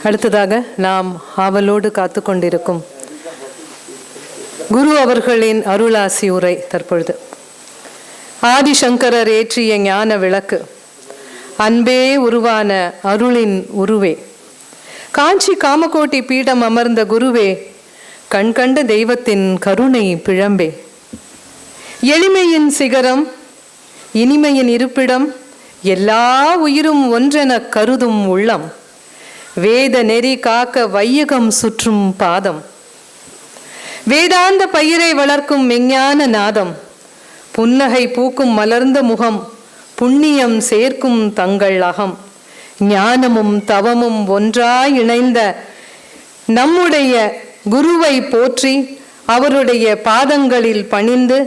அடுத்ததாக நாம் ஆவலோடு காத்து கொண்டிருக்கும் குரு அவர்களின் அருளாசி உரை தற்பொழுது. ஆதிசங்கரர் ஏற்றிய ஞான விளக்கு. அன்பே உருவான அருளின் உருவே, காஞ்சி காமகோட்டி பீடம் அமர்ந்த குருவே, கண்கண்ட தெய்வத்தின் கருணை பிழம்பே, எளிமையின் சிகரம், இனிமையின் இருப்பிடம், எல்லா உயிரும் ஒன்றென கருதும் உள்ளம், வேத நெறி காக்க வையகம் சுற்றும் பாதம், வேதாந்த பயிரை வளர்க்கும் மெஞ்ஞான நாதம், புன்னகை பூக்கும் மலர்ந்த முகம், புண்ணியம் சேர்க்கும் தங்கள் அகம், ஞானமும் தவமும் ஒன்றாய் இணைந்த நம்முடைய குருவை போற்றி அவருடைய பாதங்களில் பணிந்து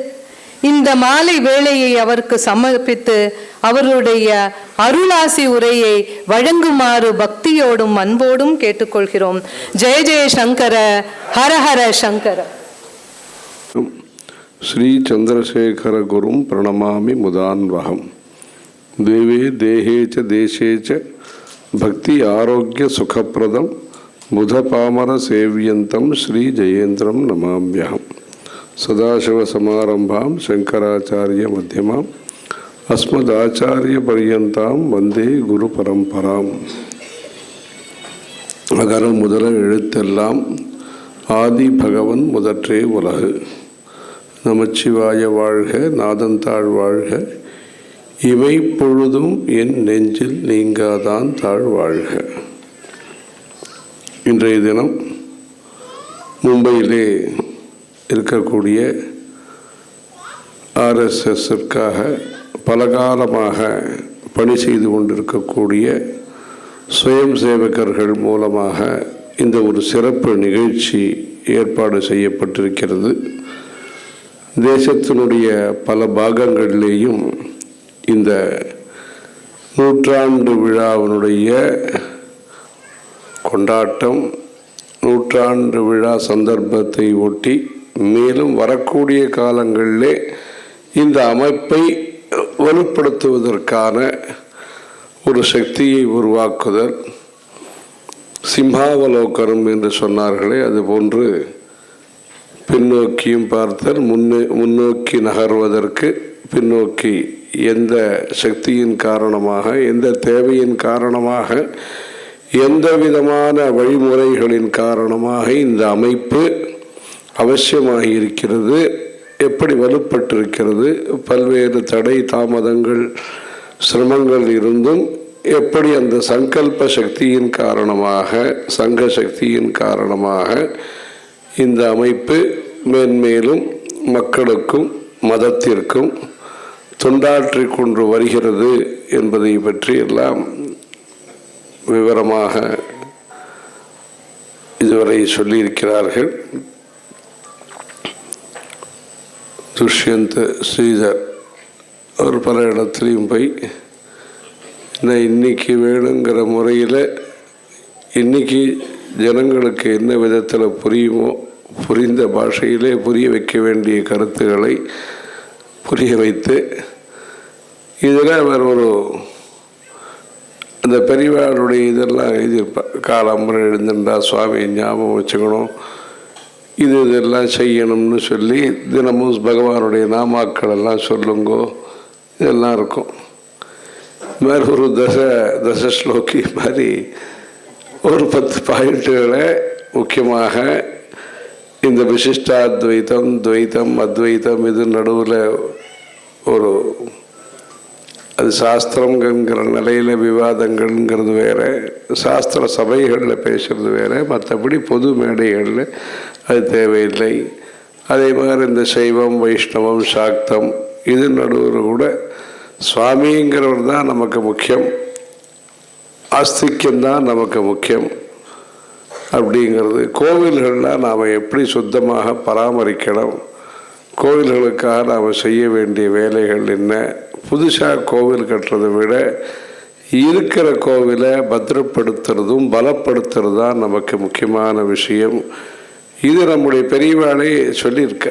இந்த மாலை வேளையை அவருக்கு சமர்ப்பித்து அவருடைய அருளாசி உரையை வழங்குமாறு பக்தியோடும் அன்போடும் கேட்டுக்கொள்கிறோம். ஜெய ஜெய சங்கர, ஹரஹர சங்கர. ஸ்ரீ சந்திரசேகர குரும் பிரணமாமி முதான்வகம். தேவே தேகேச்ச தேசேச்ச பக்தி ஆரோக்கிய சுகப்பிரதம் புதபாமர சேவியந்தம் ஸ்ரீ ஜெயேந்திரம் நமாம்யகம். சதாசிவசமாரம்பாம் சங்கராச்சாரிய மத்தியமாம் அஸ்மதாச்சாரிய பரியந்தாம் வந்தே குரு பரம்பராம். அகர முதல எழுத்தெல்லாம் ஆதி பகவன் முதற்றே உலகு. நமச்சிவாய வாழ்க, நாதந்தாழ் வாழ்க, இவை பொழுதும் என் நெஞ்சில் நீங்காதான் தாழ் வாழ்க. இன்றைய தினம் மும்பையிலே இருக்கக்கூடிய ஆர்எஸ்எஸ்ஸிற்காக பலகாலமாக பணி செய்து கொண்டிருக்கக்கூடிய சுயம் சேவகர்கள் மூலமாக இந்த ஒரு சிறப்பு நிகழ்ச்சி ஏற்பாடு செய்யப்பட்டிருக்கிறது. தேசத்தினுடைய பல பாகங்களிலேயும் இந்த நூற்றாண்டு விழாவினுடைய கொண்டாட்டம், நூற்றாண்டு விழா சந்தர்ப்பத்தை ஒட்டி மேலும் வரக்கூடிய காலங்களிலே இந்த அமைப்பை வலுப்படுத்துவதற்கான ஒரு சக்தியை உருவாக்குதல், சிம்ஹாவலோகனம் என்று சொன்னார்களே, அதுபோன்று பின்னோக்கியும் பார்த்தல், முன்னோக்கி நகர்வதற்கு பின்னோக்கி எந்த சக்தியின் காரணமாக, எந்த தேவையின் காரணமாக, எந்த விதமான வழிமுறைகளின் காரணமாக இந்த அமைப்பு அவசியமாக இருக்கிறது, எப்படி வலுப்பட்டிருக்கிறது, பல்வேறு தடை தாமதங்கள் சிரமங்கள் இருந்தும் எப்படி அந்த சங்கல்ப சக்தியின் காரணமாக, சங்க சக்தியின் காரணமாக இந்த அமைப்பு மேன்மேலும் மக்களுக்கும் மதத்திற்கும் தொண்டாற்றி கொண்டு வருகிறது என்பதை பற்றி எல்லாம் விவரமாக இதுவரை சொல்லியிருக்கிறார்கள். துஷ்யந்த் ஸ்ரீதர் அவர் பல இடத்துலையும் போய் இன்னைக்கு வேணுங்கிற முறையில் இன்னைக்கு ஜனங்களுக்கு என்ன விதத்தில் புரியுமோ புரிந்த பாஷையிலே புரிய வைக்க வேண்டிய கருத்துக்களை புரிய வைத்து இதில் அவர் ஒரு அந்த பெரியவாளுடைய இதெல்லாம் எழுதியிருப்பார். காலம்பரம் எழுந்துட்டா சுவாமி ஞாபகம் வச்சுக்கணும், இதெல்லாம் செய்யணும்னு சொல்லி தினமும் பகவானுடைய நாமாக்கள் எல்லாம் சொல்லுங்கோ, இதெல்லாம் இருக்கும். இது மாதிரி ஒரு தச ஸ்லோகி மாதிரி ஒரு 10 பாயிண்ட்டுகளை முக்கியமாக இந்த விசிஷ்டாத்வைத்தம், துவைத்தம், அத்வைத்தம், இது நடுவில் ஒரு அது சாஸ்திரங்கிற நிலையில் விவாதங்கள்ங்கிறது வேறு, சாஸ்திர சபைகளில் பேசுகிறது வேறு, மற்றபடி பொது மேடைகளில் அது தேவையில்லை. அதே மாதிரி இந்த சைவம், வைஷ்ணவம், சாக்தம் இது நடுவில் கூட சுவாமிங்கிறவர் தான் நமக்கு முக்கியம், ஆஸ்திக்யம்தான் நமக்கு முக்கியம் அப்படிங்கிறது. கோவில்கள்லாம் நாம் எப்படி சுத்தமாக பராமரிக்கணும், கோவில்களுக்காக நாம் செய்ய வேண்டிய வேலைகள் என்ன, புதுசாக கோவில் கட்டுறதை விட இருக்கிற கோவிலை பத்திரப்படுத்துறதும் பலப்படுத்துறது தான் நமக்கு முக்கியமான விஷயம். இது நம்முடைய பெரியவாளே சொல்லியிருக்க.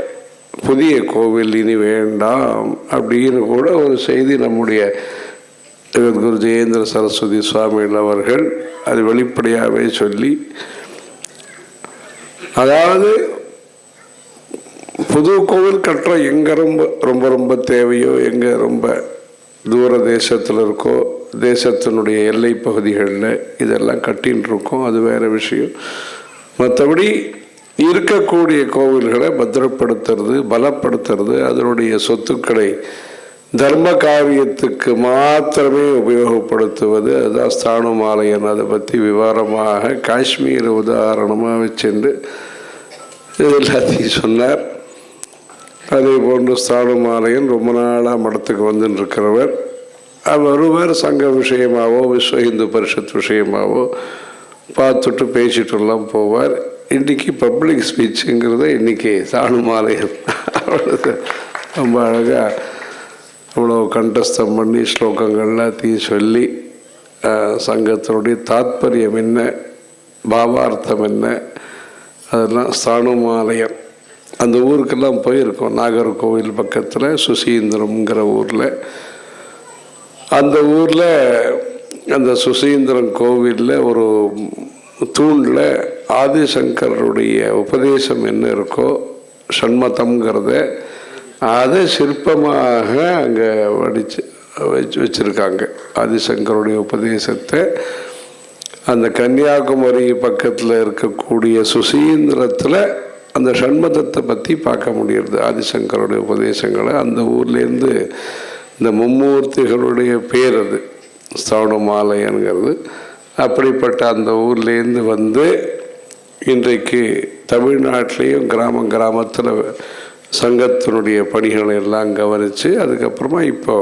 புதிய கோவில் இனி வேண்டாம் அப்படின்னு கூட ஒரு செய்தி நம்முடைய ஜெகத்குரு ஜெயேந்திர சரஸ்வதி சுவாமிகள் அவர்கள் அது வெளிப்படையாகவே சொல்லி, அதாவது புது கோவில் கட்டுற எங்கே ரொம்ப ரொம்ப தேவையோ, எங்கே ரொம்ப தூர தேசத்தில் இருக்கோ, தேசத்தினுடைய எல்லை பகுதிகளில் இதெல்லாம் கட்டின்னு இருக்கோம், அது வேறு விஷயம். மற்றபடி இருக்கக்கூடிய கோவில்களை பத்திரப்படுத்துறது, பலப்படுத்துறது, அதனுடைய சொத்துக்களை தர்ம காரியத்துக்கு மாத்திரமே உபயோகப்படுத்துவது, அதுதான் ஸ்தானுமாலயன். அதை பற்றி விவரமாக காஷ்மீர் உதாரணமாக வச்சுண்டு இது எல்லாத்தையும் சொன்னார். அதே போன்று ஸ்தானுமாலயன் ரொம்ப நாளாக மடத்துக்கு வந்துன்னு இருக்கிறவர். ஒருவர் சங்க விஷயமாவோ விஸ்வ இந்து பரிஷத் விஷயமாவோ பார்த்துட்டு பேசிட்டுலாம் போவார். இன்றைக்கி பப்ளிக் ஸ்பீச்சுங்கிறத இன்றைக்கி ஸ்தானுமாலயன் ரொம்ப அழகாக அவ்வளோ கண்டஸ்தம் பண்ணி ஸ்லோகங்கள் எல்லாத்தையும் சொல்லி சங்கத்தினுடைய தாத்பரியம் என்ன, பாவார்த்தம் என்ன, அதெல்லாம் ஸ்தானுமாலயம். அந்த ஊருக்கெல்லாம் போயிருக்கோம். நாகர்கோவில் பக்கத்தில் சுசீந்திரம்ங்கிற ஊரில், அந்த ஊரில் அந்த சுசீந்திரம் கோவிலில் ஒரு தூணில் ஆதிசங்கருடைய உபதேசம் என்ன இருக்கோ ஷண்மதம்ங்கிறத அதை சிற்பமாக அங்கே வச்சுருக்காங்க. ஆதிசங்கருடைய உபதேசத்தை அந்த கன்னியாகுமரி பக்கத்தில் இருக்கக்கூடிய சுசீந்திரத்தில் அந்த ஷண்மதத்தை பற்றி பார்க்க முடியுது. ஆதிசங்கருடைய உபதேசங்களை அந்த ஊர்லேருந்து இந்த மும்மூர்த்திகளுடைய பேர் அது ஸ்தானுமாலயங்கிறது. அப்படிப்பட்ட அந்த ஊர்லேருந்து வந்து இன்றைக்கு தமிழ்நாட்டிலையும் கிராமத்தில் சங்கத்தினுடைய பணிகளை எல்லாம் கவனித்து, அதுக்கப்புறமா இப்போ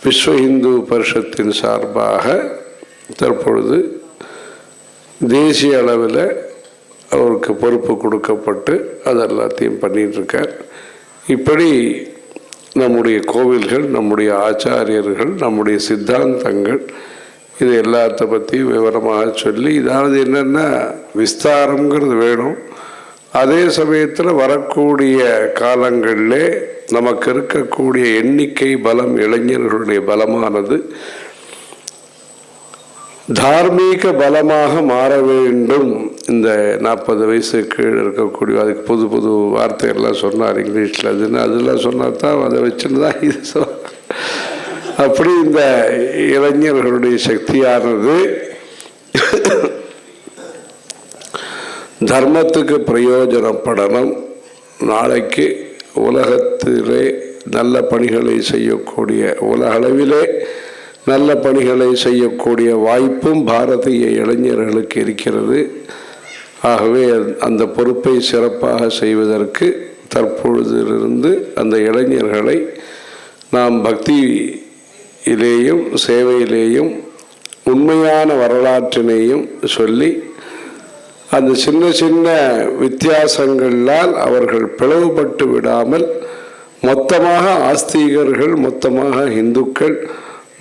விஸ்வ இந்து பரிஷத்தின் சார்பாக தற்பொழுது தேசிய அளவில் அவருக்கு பொறுப்பு கொடுக்கப்பட்டு அது எல்லாத்தையும் பண்ணிகிட்ருக்கார். இப்படி நம்முடைய கோவில்கள், நம்முடைய ஆச்சாரியர்கள், நம்முடைய சித்தாந்தங்கள் இது எல்லாத்த பற்றியும் விவரமாக சொல்லி, இதாவது என்னென்னா விஸ்தாரங்கிறது வேணும். அதே சமயத்தில் வரக்கூடிய காலங்களில் நமக்கு இருக்கக்கூடிய எண்ணிக்கை பலம், இளைஞர்களுடைய பலமானது தார்மீக பலமாக மாற வேண்டும். இந்த 40 வயசு கீழே இருக்கக்கூடிய, அதுக்கு புது புது வார்த்தைகள்லாம் சொன்னார் இங்கிலீஷில். அதெல்லாம் சொன்னால் தான் அதை வச்சுன்னு தான் இது அப்படி இந்த இளைஞர்களுடைய சக்தியானது தர்மத்துக்கு பிரயோஜனப்படணும். நாளைக்கு உலகத்திலே நல்ல பணிகளை செய்யக்கூடிய, உலக அளவிலே நல்ல பணிகளை செய்யக்கூடிய வாய்ப்பும் பாரதிய இளைஞர்களுக்கு இருக்கிறது. ஆகவே அந்த பொறுப்பை சிறப்பாக செய்வதற்கு தற்பொழுதிலிருந்து அந்த இளைஞர்களை நாம் பக்தியிலேயும் சேவையிலேயும் உண்மையான வரலாற்றினையும் சொல்லி, அந்த சின்ன சின்ன வித்தியாசங்களால் அவர்கள் பிளவுபட்டு விடாமல் மொத்தமாக ஆஸ்திகர்கள், மொத்தமாக இந்துக்கள்,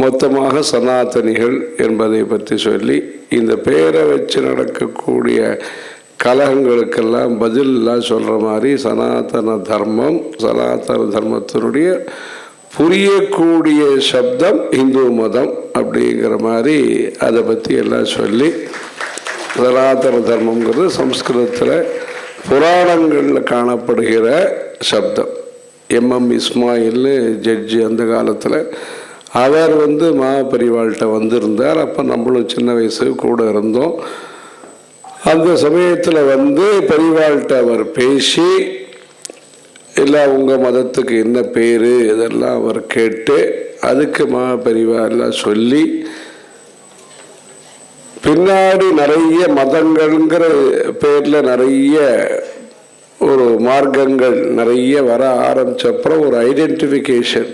மொத்தமாக சனாதனிகள் என்பதை பற்றி சொல்லி, இந்த பெயரை வச்சு நடக்கக்கூடிய கலகங்களுக்கெல்லாம் பதிலெலாம் சொல்கிற மாதிரி சனாதன தர்மம், சனாதன தர்மத்தினுடைய புரியக்கூடிய சப்தம் இந்து மதம் அப்படிங்கிற மாதிரி அதை பற்றி எல்லாம் சொல்லி, சனாதன தர்மங்கிறது சம்ஸ்கிருதத்தில் புராணங்களில் காணப்படுகிற சப்தம். M.M. இஸ்மாயில் ஜட்ஜி அந்த காலத்தில் அவர் மகாபரிவாள்கிட்ட வந்திருந்தார். அப்போ நம்மளும் சின்ன வயசு கூட இருந்தோம். அந்த சமயத்தில் பெரியவாள்கிட்ட அவர் பேசி, இல்லை உங்கள் மதத்துக்கு என்ன பேர் இதெல்லாம் அவர் கேட்டு, அதுக்கு மகாபரிவா எல்லாம் சொல்லி, பின்னாடி நிறைய மதங்கள்ங்கிற பேரில் நிறைய ஒரு மார்க்கங்கள் நிறைய வர ஆரம்பித்தப்புறம் ஒரு ஐடென்டிஃபிகேஷன்,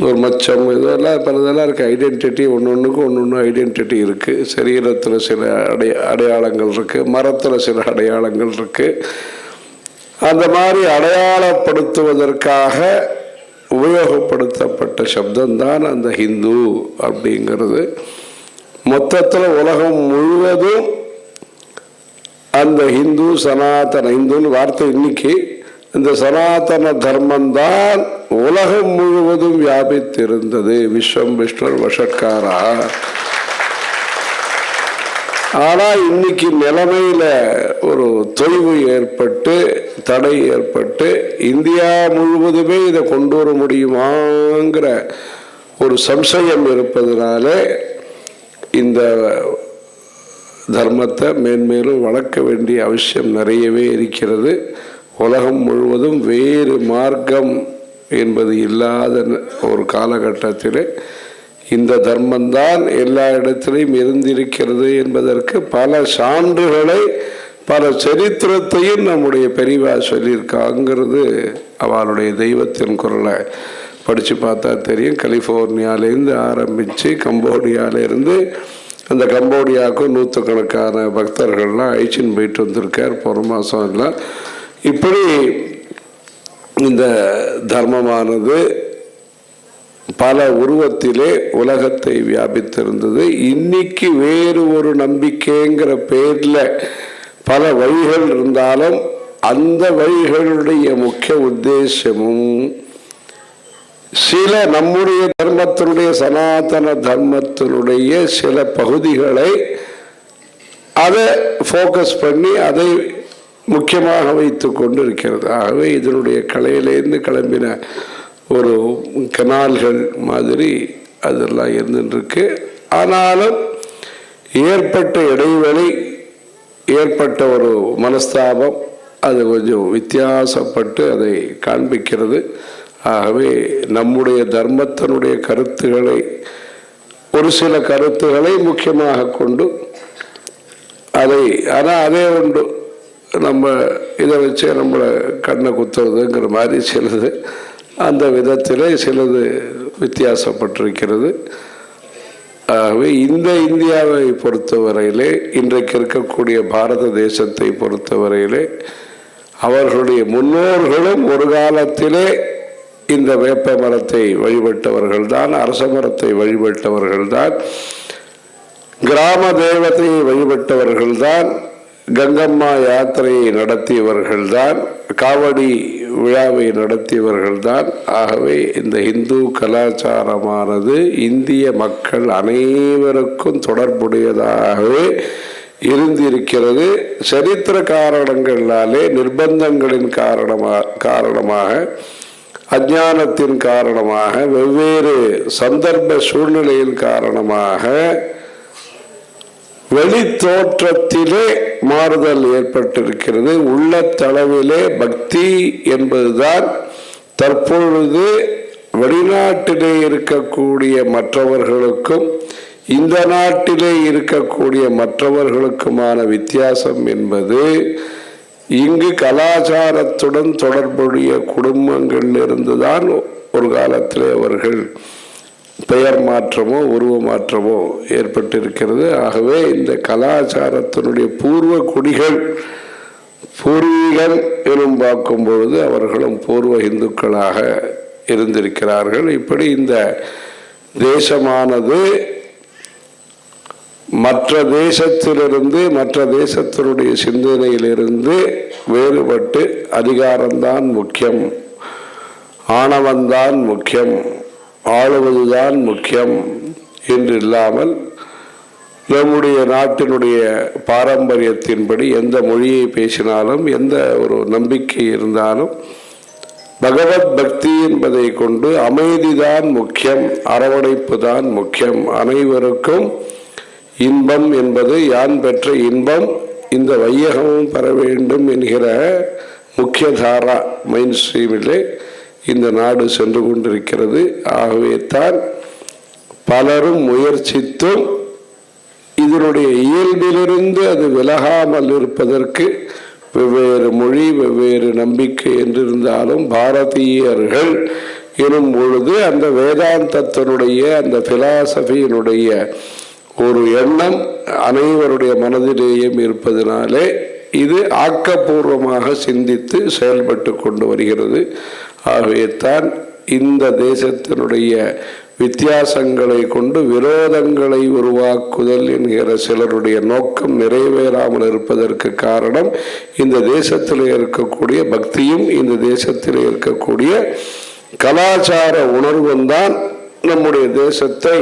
ஒரு மச்சம், இதெல்லாம் பலதெல்லாம் இருக்குது. ஐடென்டிட்டி ஒன்றுக்கும் ஒன்று ஐடென்டிட்டி இருக்குது. சரீரத்தில் சில அடையாளங்கள் இருக்குது, மரத்தில் சில அடையாளங்கள் இருக்குது. அந்த மாதிரி அடையாளப்படுத்துவதற்காக உபயோகப்படுத்தப்பட்ட சப்தம்தான் அந்த ஹிந்து அப்படிங்கிறது. மொத்தத்தில் உலகம் முழுவதும் அந்த ஹிந்து, சனாதன, இந்துன்னு வார்த்தை இன்னைக்கு இந்த சனாதன தர்மம்தான் உலகம் முழுவதும் வியாபித்திருந்தது. விஸ்வம் விஷ்ணு வஷட்காரா. ஆனால் இன்னைக்கு நிலைமையில ஒரு தொய்வு ஏற்பட்டு, தடை ஏற்பட்டு, இந்தியா முழுவதுமே இதை கொண்டு வர முடியுமாங்கிற ஒரு சம்சயம் இருப்பதனால இந்த தர்மத்தை மேன்மேலும் வளர்க்க வேண்டிய அவசியம் நிறையவே இருக்கிறது. உலகம் முழுவதும் வேறு மார்க்கம் என்பது இல்லாத ஒரு காலகட்டத்தில் இந்த தர்மம்தான் எல்லா இடத்திலையும் இருந்திருக்கிறது என்பதற்கு பல சான்றுகளை, பல சரித்திரத்தையும் நம்முடைய பெரியவா சொல்லியிருக்காங்கிறது அவளுடைய தெய்வத்தின் குரலை படித்து பார்த்தா தெரியும். கலிஃபோர்னியாவிலேருந்து ஆரம்பித்து கம்போடியாவிலேருந்து, அந்த கம்போடியாவுக்கும் நூற்றுக்கணக்கான பக்தர்கள்லாம் அழிச்சின்னு போயிட்டு வந்திருக்கார் போன மாதம் எல்லாம். இப்படி இந்த தர்மமானது பல உருவத்திலே உலகத்தை வியாபித்திருந்தது. இன்னைக்கு வேறு ஒரு நம்பிக்கைங்கிற பேரில் பல வழிகள் இருந்தாலும் அந்த வழிகளுடைய முக்கிய உத்தேசமும் சில நம்முடைய தர்மத்தினுடைய, சனாதன தர்மத்தினுடைய சில பகுதிகளை அதை ஃபோக்கஸ் பண்ணி அதை முக்கியமாக வைத்து கொண்டு இருக்கிறது. ஆகவே இதனுடைய கலையிலேருந்து கிளம்பின ஒரு கனால்கள் மாதிரி அதெல்லாம் இருந்துருக்கு. ஆனாலும் ஏற்பட்ட இடைவெளி, ஏற்பட்ட ஒரு மனஸ்தாபம் அது கொஞ்சம் வித்தியாசப்பட்டு அதை காண்பிக்கிறது. ஆகவே நம்முடைய தர்மத்தினுடைய கருத்துக்களை, ஒரு சில கருத்துக்களை முக்கியமாக கொண்டு அதை, ஆனால் அதே உண்டு நம்ம இதை வச்சு நம்மளை கண்ணை குத்துறதுங்கிற மாதிரி சிலது அந்த விதத்தில் சிலது வித்தியாசப்பட்டிருக்கிறது. ஆகவே இந்த இந்தியாவை பொறுத்தவரையிலே, இன்றைக்கு இருக்கக்கூடிய பாரத தேசத்தை பொறுத்தவரையிலே, அவர்களுடைய முன்னோர்களும் ஒரு காலத்திலே இந்த வேப்ப மரத்தை வழிபட்டவர்கள்தான், அரச மரத்தை வழிபட்டவர்கள்தான், கிராம தேவதையை வழிபட்டவர்கள்தான், கங்கம்மா யாத்திரையை நடத்தியவர்கள்தான், காவடி விழாவை நடத்தியவர்கள்தான். ஆகவே இந்த இந்து கலாச்சாரமானது இந்திய மக்கள் அனைவருக்கும் தொடர்புடையதாகவே இருந்திருக்கிறது. சரித்திர காரணங்களாலே, நிர்பந்தங்களின் காரணமாக, அஞ்ஞானத்தின் காரணமாக, வெவ்வேறு சந்தர்ப்ப சூழ்நிலையின் காரணமாக வெளித்தோற்றத்திலே மாறுதல் ஏற்பட்டிருக்கிறது. உள்ளத்தளவிலே பக்தி என்பதுதான் தற்பொழுது வெளிநாட்டிலே இருக்கக்கூடிய மற்றவர்களுக்கும் இந்த நாட்டிலே இருக்கக்கூடிய மற்றவர்களுக்குமான வித்தியாசம் என்பது, இங்கு கலாச்சாரத்துடன் தொடர்புடைய குடும்பங்களிலிருந்து தான் ஒரு காலத்திலே அவர்கள் பெயர் மாற்றமோ உருவ மாற்றமோ ஏற்பட்டிருக்கிறது. ஆகவே இந்த கலாச்சாரத்தினுடைய பூர்வ குடிகள், பூர்வீகம் எனும் பார்க்கும் பொழுது அவர்களும் பூர்வ இந்துக்களாக இருந்திருக்கிறார்கள். இப்படி இந்த தேசமானது மற்ற தேசத்திலிருந்து, மற்ற தேசத்தினுடைய சிந்தனையிலிருந்து வேறுபட்டு அதிகாரம்தான் முக்கியம், ஆணவம்தான் முக்கியம், ஆளுவதுதான் முக்கியம் என்று இல்லாமல், நம்முடைய நாட்டினுடைய பாரம்பரியத்தின்படி எந்த மொழியை பேசினாலும், எந்த ஒரு நம்பிக்கை இருந்தாலும், பகவத் பக்தி என்பதை கொண்டு அமைதிதான் முக்கியம், அரவணைப்பு தான் முக்கியம், அனைவருக்கும் இன்பம் என்பது, யான் பெற்ற இன்பம் இந்த வையகமும் பெற வேண்டும் என்கிற முக்கிய தாரா மெயின் ஸ்ட்ரீமிலே இந்த நாடு சென்று கொண்டிருக்கிறது. ஆகவே தான் பலரும் முயற்சித்தும் இதனுடைய இயல்பிலிருந்து அது விலகாமல் இருப்பதற்கு வெவ்வேறு மொழி, வெவ்வேறு நம்பிக்கை என்றிருந்தாலும், பாரதியர்கள் எனும் பொழுது அந்த வேதாந்தத்தினுடைய, அந்த பிலாசபியினுடைய ஒரு எண்ணம் அனைவருடைய மனதிலேயும் இருப்பதனாலே இது ஆக்கப்பூர்வமாக சிந்தித்து செயல்பட்டு கொண்டு வருகிறது. ஆகவே தான் இந்த தேசத்தினுடைய வித்தியாசங்களை கொண்டு விரோதங்களை உருவாக்குதல் என்கிற சிலருடைய நோக்கம் நிறைவேறாமல் இருப்பதற்கு காரணம் இந்த தேசத்தில் இருக்கக்கூடிய பக்தியும் இந்த தேசத்தில் இருக்கக்கூடிய கலாச்சார உணர்வும் தான் நம்முடைய தேசத்தை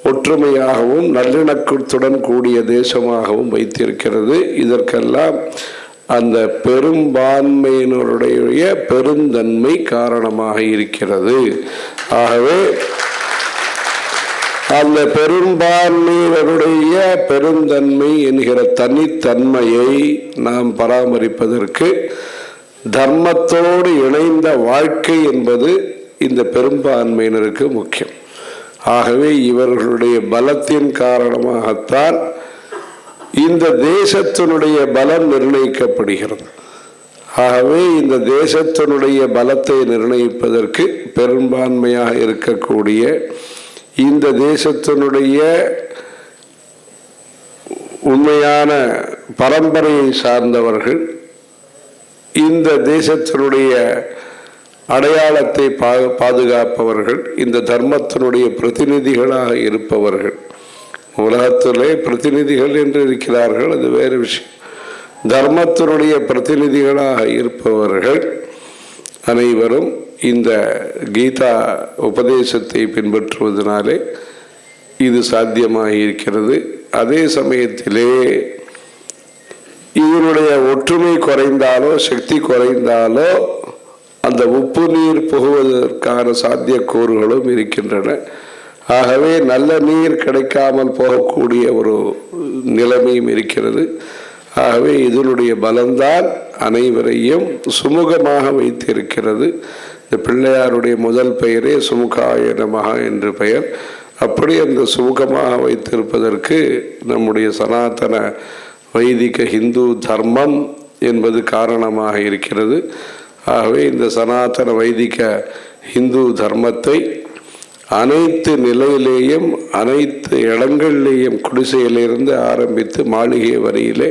ஒற்றுமையாகவும் நல்லிணக்கத்துடன் கூடிய தேசமாகவும் வைத்திருக்கிறது. இதற்கெல்லாம் அந்த பெரும்பான்மையினருடைய பெருந்தன்மை காரணமாக இருக்கிறது. ஆகவே அந்த பெரும்பான்மையினருடைய பெருந்தன்மை என்கிற தனித்தன்மையை நாம் பராமரிப்பதற்கு தர்மத்தோடு இணைந்த வாழ்க்கை என்பது இந்த பெரும்பான்மையினருக்கு முக்கியம். ஆகவே இவர்களுடைய பலத்தின் காரணமாகத்தான் இந்த தேசத்தினுடைய பலம் நிர்ணயிக்கப்படுகிறது. ஆகவே இந்த தேசத்தினுடைய பலத்தை நிர்ணயிப்பதற்கு பெரும்பான்மையாக இருக்கக்கூடிய இந்த தேசத்தினுடைய உண்மையான பரம்பரையை சார்ந்தவர்கள், இந்த தேசத்தினுடைய அடையாளத்தை பாதுகாப்பவர்கள், இந்த தர்மத்தினுடைய பிரதிநிதிகளாக இருப்பவர்கள். உலகத்திலே பிரதிநிதிகள் என்று இருக்கிறார்கள், அது வேறு விஷயம். தர்மத்தினுடைய பிரதிநிதிகளாக இருப்பவர்கள் அனைவரும் இந்த கீதா உபதேசத்தை பின்பற்றுவதனாலே இது சாத்தியமாக இருக்கிறது. அதே சமயத்திலே இதனுடைய ஒற்றுமை குறைந்தாலோ சக்தி குறைந்தாலோ அந்த உப்பு நீர் புகுவதற்கான சாத்தியக்கூறுகளும் இருக்கின்றன. ஆகவே நல்ல நீர் கிடைக்காமல் போகக்கூடிய ஒரு நிலைமையும் இருக்கிறது. ஆகவே இதனுடைய பலம்தான் அனைவரையும் சுமூகமாக வைத்திருக்கிறது. இந்த பிள்ளையாருடைய முதல் பெயரே சுமுகாய நமஹ என்று பெயர். அப்படி அந்த சுமுகமாக வைத்திருப்பதற்கு நம்முடைய சனாதன வைதிக ஹிந்து தர்மம் என்பது காரணமாக இருக்கிறது. ஆகவே இந்த சனாதன வைதிக ஹிந்து தர்மத்தை அனைத்து நிலையிலேயும் அனைத்து இடங்களிலேயும் குடிசையிலிருந்து ஆரம்பித்து மாளிகை வரையிலே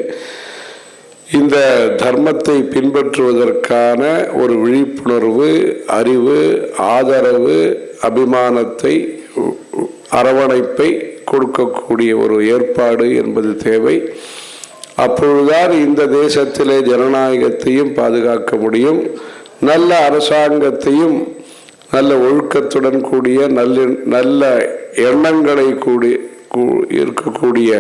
இந்த தர்மத்தை பின்பற்றுவதற்கான ஒரு விழிப்புணர்வு, அறிவு, ஆதரவு, அபிமானத்தை, அரவணைப்பை கொடுக்கக்கூடிய ஒரு ஏற்பாடு என்பது தேவை. அப்பொழுதுதான் இந்த தேசத்திலே ஜனநாயகத்தையும் பாதுகாக்க முடியும், நல்ல அரசாங்கத்தையும் நல்ல ஒழுக்கத்துடன் கூடிய நல்ல எண்ணங்களை இருக்கக்கூடிய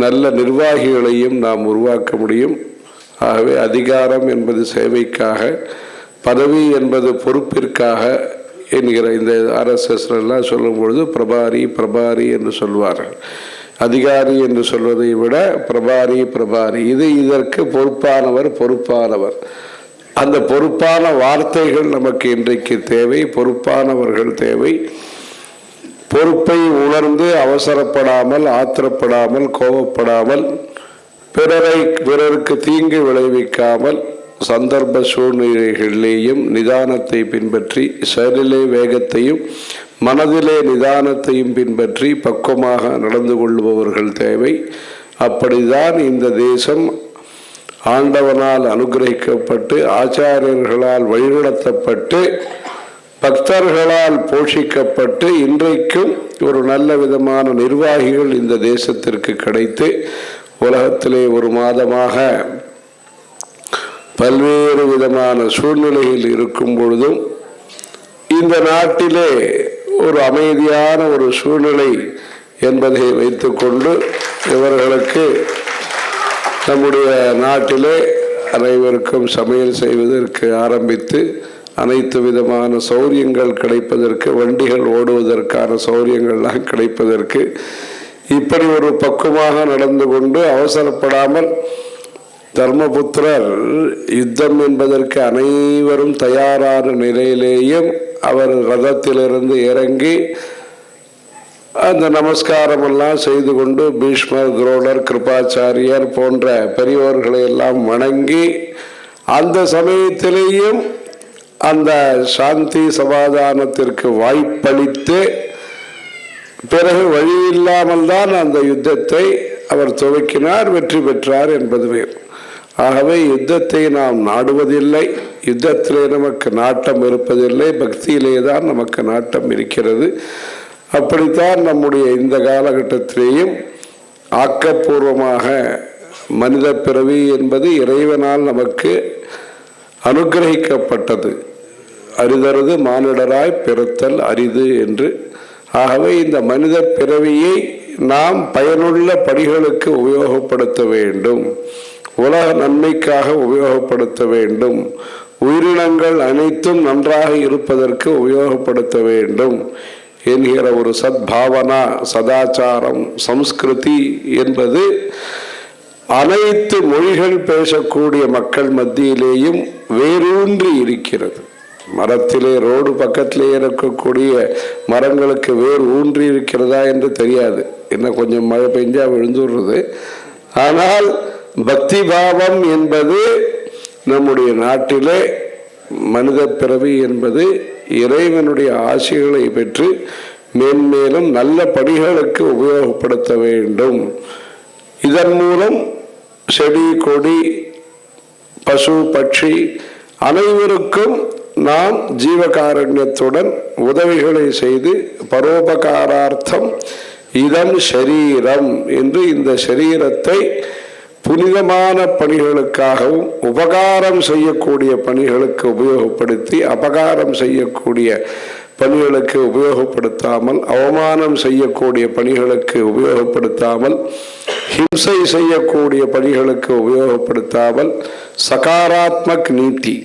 நல்ல நிர்வாகிகளையும் நாம் உருவாக்க முடியும். ஆகவே அதிகாரம் என்பது சேவைக்காக, பதவி என்பது பொறுப்பிற்காக என்கிற இந்த ஆர்எஸ்எஸ்லாம் சொல்லும் பொழுது பிரபாரி என்று சொல்வார்கள். அதிகாரி என்று சொல்வதை விட பிரபாரி இது இதற்கு பொறுப்பானவர். அந்த பொறுப்பான வார்த்தைகள் நமக்கு இன்றைக்கு தேவை, பொறுப்பானவர்கள் தேவை. பொறுப்பை உணர்ந்து அவசரப்படாமல், ஆத்திரப்படாமல், கோபப்படாமல், பிறருக்கு தீங்கு விளைவிக்காமல், சந்தர்ப்ப சூழ்நிலைகளிலேயும் நிதானத்தை பின்பற்றி, செயலிலே வேகத்தையும் மனதிலே நிதானத்தையும் பின்பற்றி பக்குவமாக நடந்து கொள்பவர்கள் தேவை. அப்படிதான் இந்த தேசம் ஆண்டவனால் அனுகிரகிக்கப்பட்டு, ஆச்சாரியர்களால் வழிநடத்தப்பட்டு, பக்தர்களால் போஷிக்கப்பட்டு, இன்றைக்கும் ஒரு நல்ல விதமான நிர்வாகிகள் இந்த தேசத்திற்கு கிடைத்து உலகத்திலே ஒரு மாதமாக பல்வேறு விதமான சூழ்நிலையில் இருக்கும் பொழுதும் இந்த நாட்டிலே ஒரு அமைதியான ஒரு சூழ்நிலை என்பதை வைத்துக்கொண்டு இவர்களுக்கு நம்முடைய நாட்டிலே அனைவருக்கும் சமையல் செய்வதற்கு ஆரம்பித்து அனைத்து விதமான சௌரியங்கள் கிடைப்பதற்கு, வண்டிகள் ஓடுவதற்கான சௌரியங்கள்லாம் கிடைப்பதற்கு இப்படி ஒரு பக்குவமாக நடந்து கொண்டு அவசரப்படாமல், தர்மபுத்திரர் யுத்தம் என்பதற்கு அனைவரும் தயாரான நிலையிலேயும் அவர் ரதத்திலிருந்து இறங்கி அந்த நமஸ்காரம் எல்லாம் செய்து கொண்டு பீஷ்மர், துரோணர், கிருபாச்சாரியர் போன்ற பெரியோர்களை எல்லாம் வணங்கி அந்த சமயத்திலேயும் அந்த சாந்தி சமாதானத்திற்கு வாய்ப்பளித்து பிறகு வழி இல்லாமல் தான் அந்த யுத்தத்தை அவர் துவக்கினார், வெற்றி பெற்றார் என்பது வேறு. ஆகவே யுத்தத்தை நாம் நாடுவதில்லை, யுத்தத்திலே நமக்கு நாட்டம் இருப்பதில்லை, பக்தியிலே தான் நமக்கு நாட்டம் இருக்கிறது. அப்படித்தான் நம்முடைய இந்த காலகட்டத்திலேயும் ஆக்கப்பூர்வமாக மனித பிறவி என்பது இறைவனால் நமக்கு அனுகிரகிக்கப்பட்டது. அரிதருது மானிடராய் பிறத்தல் அரிது என்று. ஆகவே இந்த மனித பிறவியை நாம் பயனுள்ள பணிகளுக்கு உபயோகப்படுத்த வேண்டும், உலக நன்மைக்காக உபயோகப்படுத்த வேண்டும், உயிரினங்கள் அனைத்தும் நன்றாக இருப்பதற்கு உபயோகப்படுத்த வேண்டும் என்கிற ஒரு சத்பாவனா, சதாச்சாரம், சம்ஸ்கிருதி என்பது அனைத்து மொழிகள் பேசக்கூடிய மக்கள் மத்தியிலேயும் வேரூன்றி இருக்கிறது. மரத்திலே ரோடு பக்கத்திலே இருக்கக்கூடிய மரங்களுக்கு வேர் ஊன்றி இருக்கிறதா என்று தெரியாது, இன்னும் கொஞ்சம் மழை பெஞ்சா விழுந்துடுறது. ஆனால் பக்தி பாவம் என்பது நம்முடைய நாட்டிலே மனித பிறவி என்பது இறைவனுடைய ஆசைகளை பெற்று மேன்மேலும் நல்ல பணிகளுக்கு உபயோகப்படுத்த வேண்டும். இதன் மூலம் செடி கொடி பசு பட்சி அனைவருக்கும் நாம் ஜீவகாரண்யத்துடன் உதவிகளை செய்து பரோபகாரார்த்தம் இதம் ஷரீரம் என்று இந்த ஷரீரத்தை புனிதமான பணிகளுக்காகவும் உபகாரம் செய்யக்கூடிய பணிகளுக்கு உபயோகப்படுத்தி அபகாரம் செய்யக்கூடிய பணிகளுக்கு உபயோகப்படுத்தாமல், அவமானம் செய்யக்கூடிய பணிகளுக்கு உபயோகப்படுத்தாமல், ஹிம்சை செய்யக்கூடிய பணிகளுக்கு உபயோகப்படுத்தாமல், சகாராத்மக் நீதி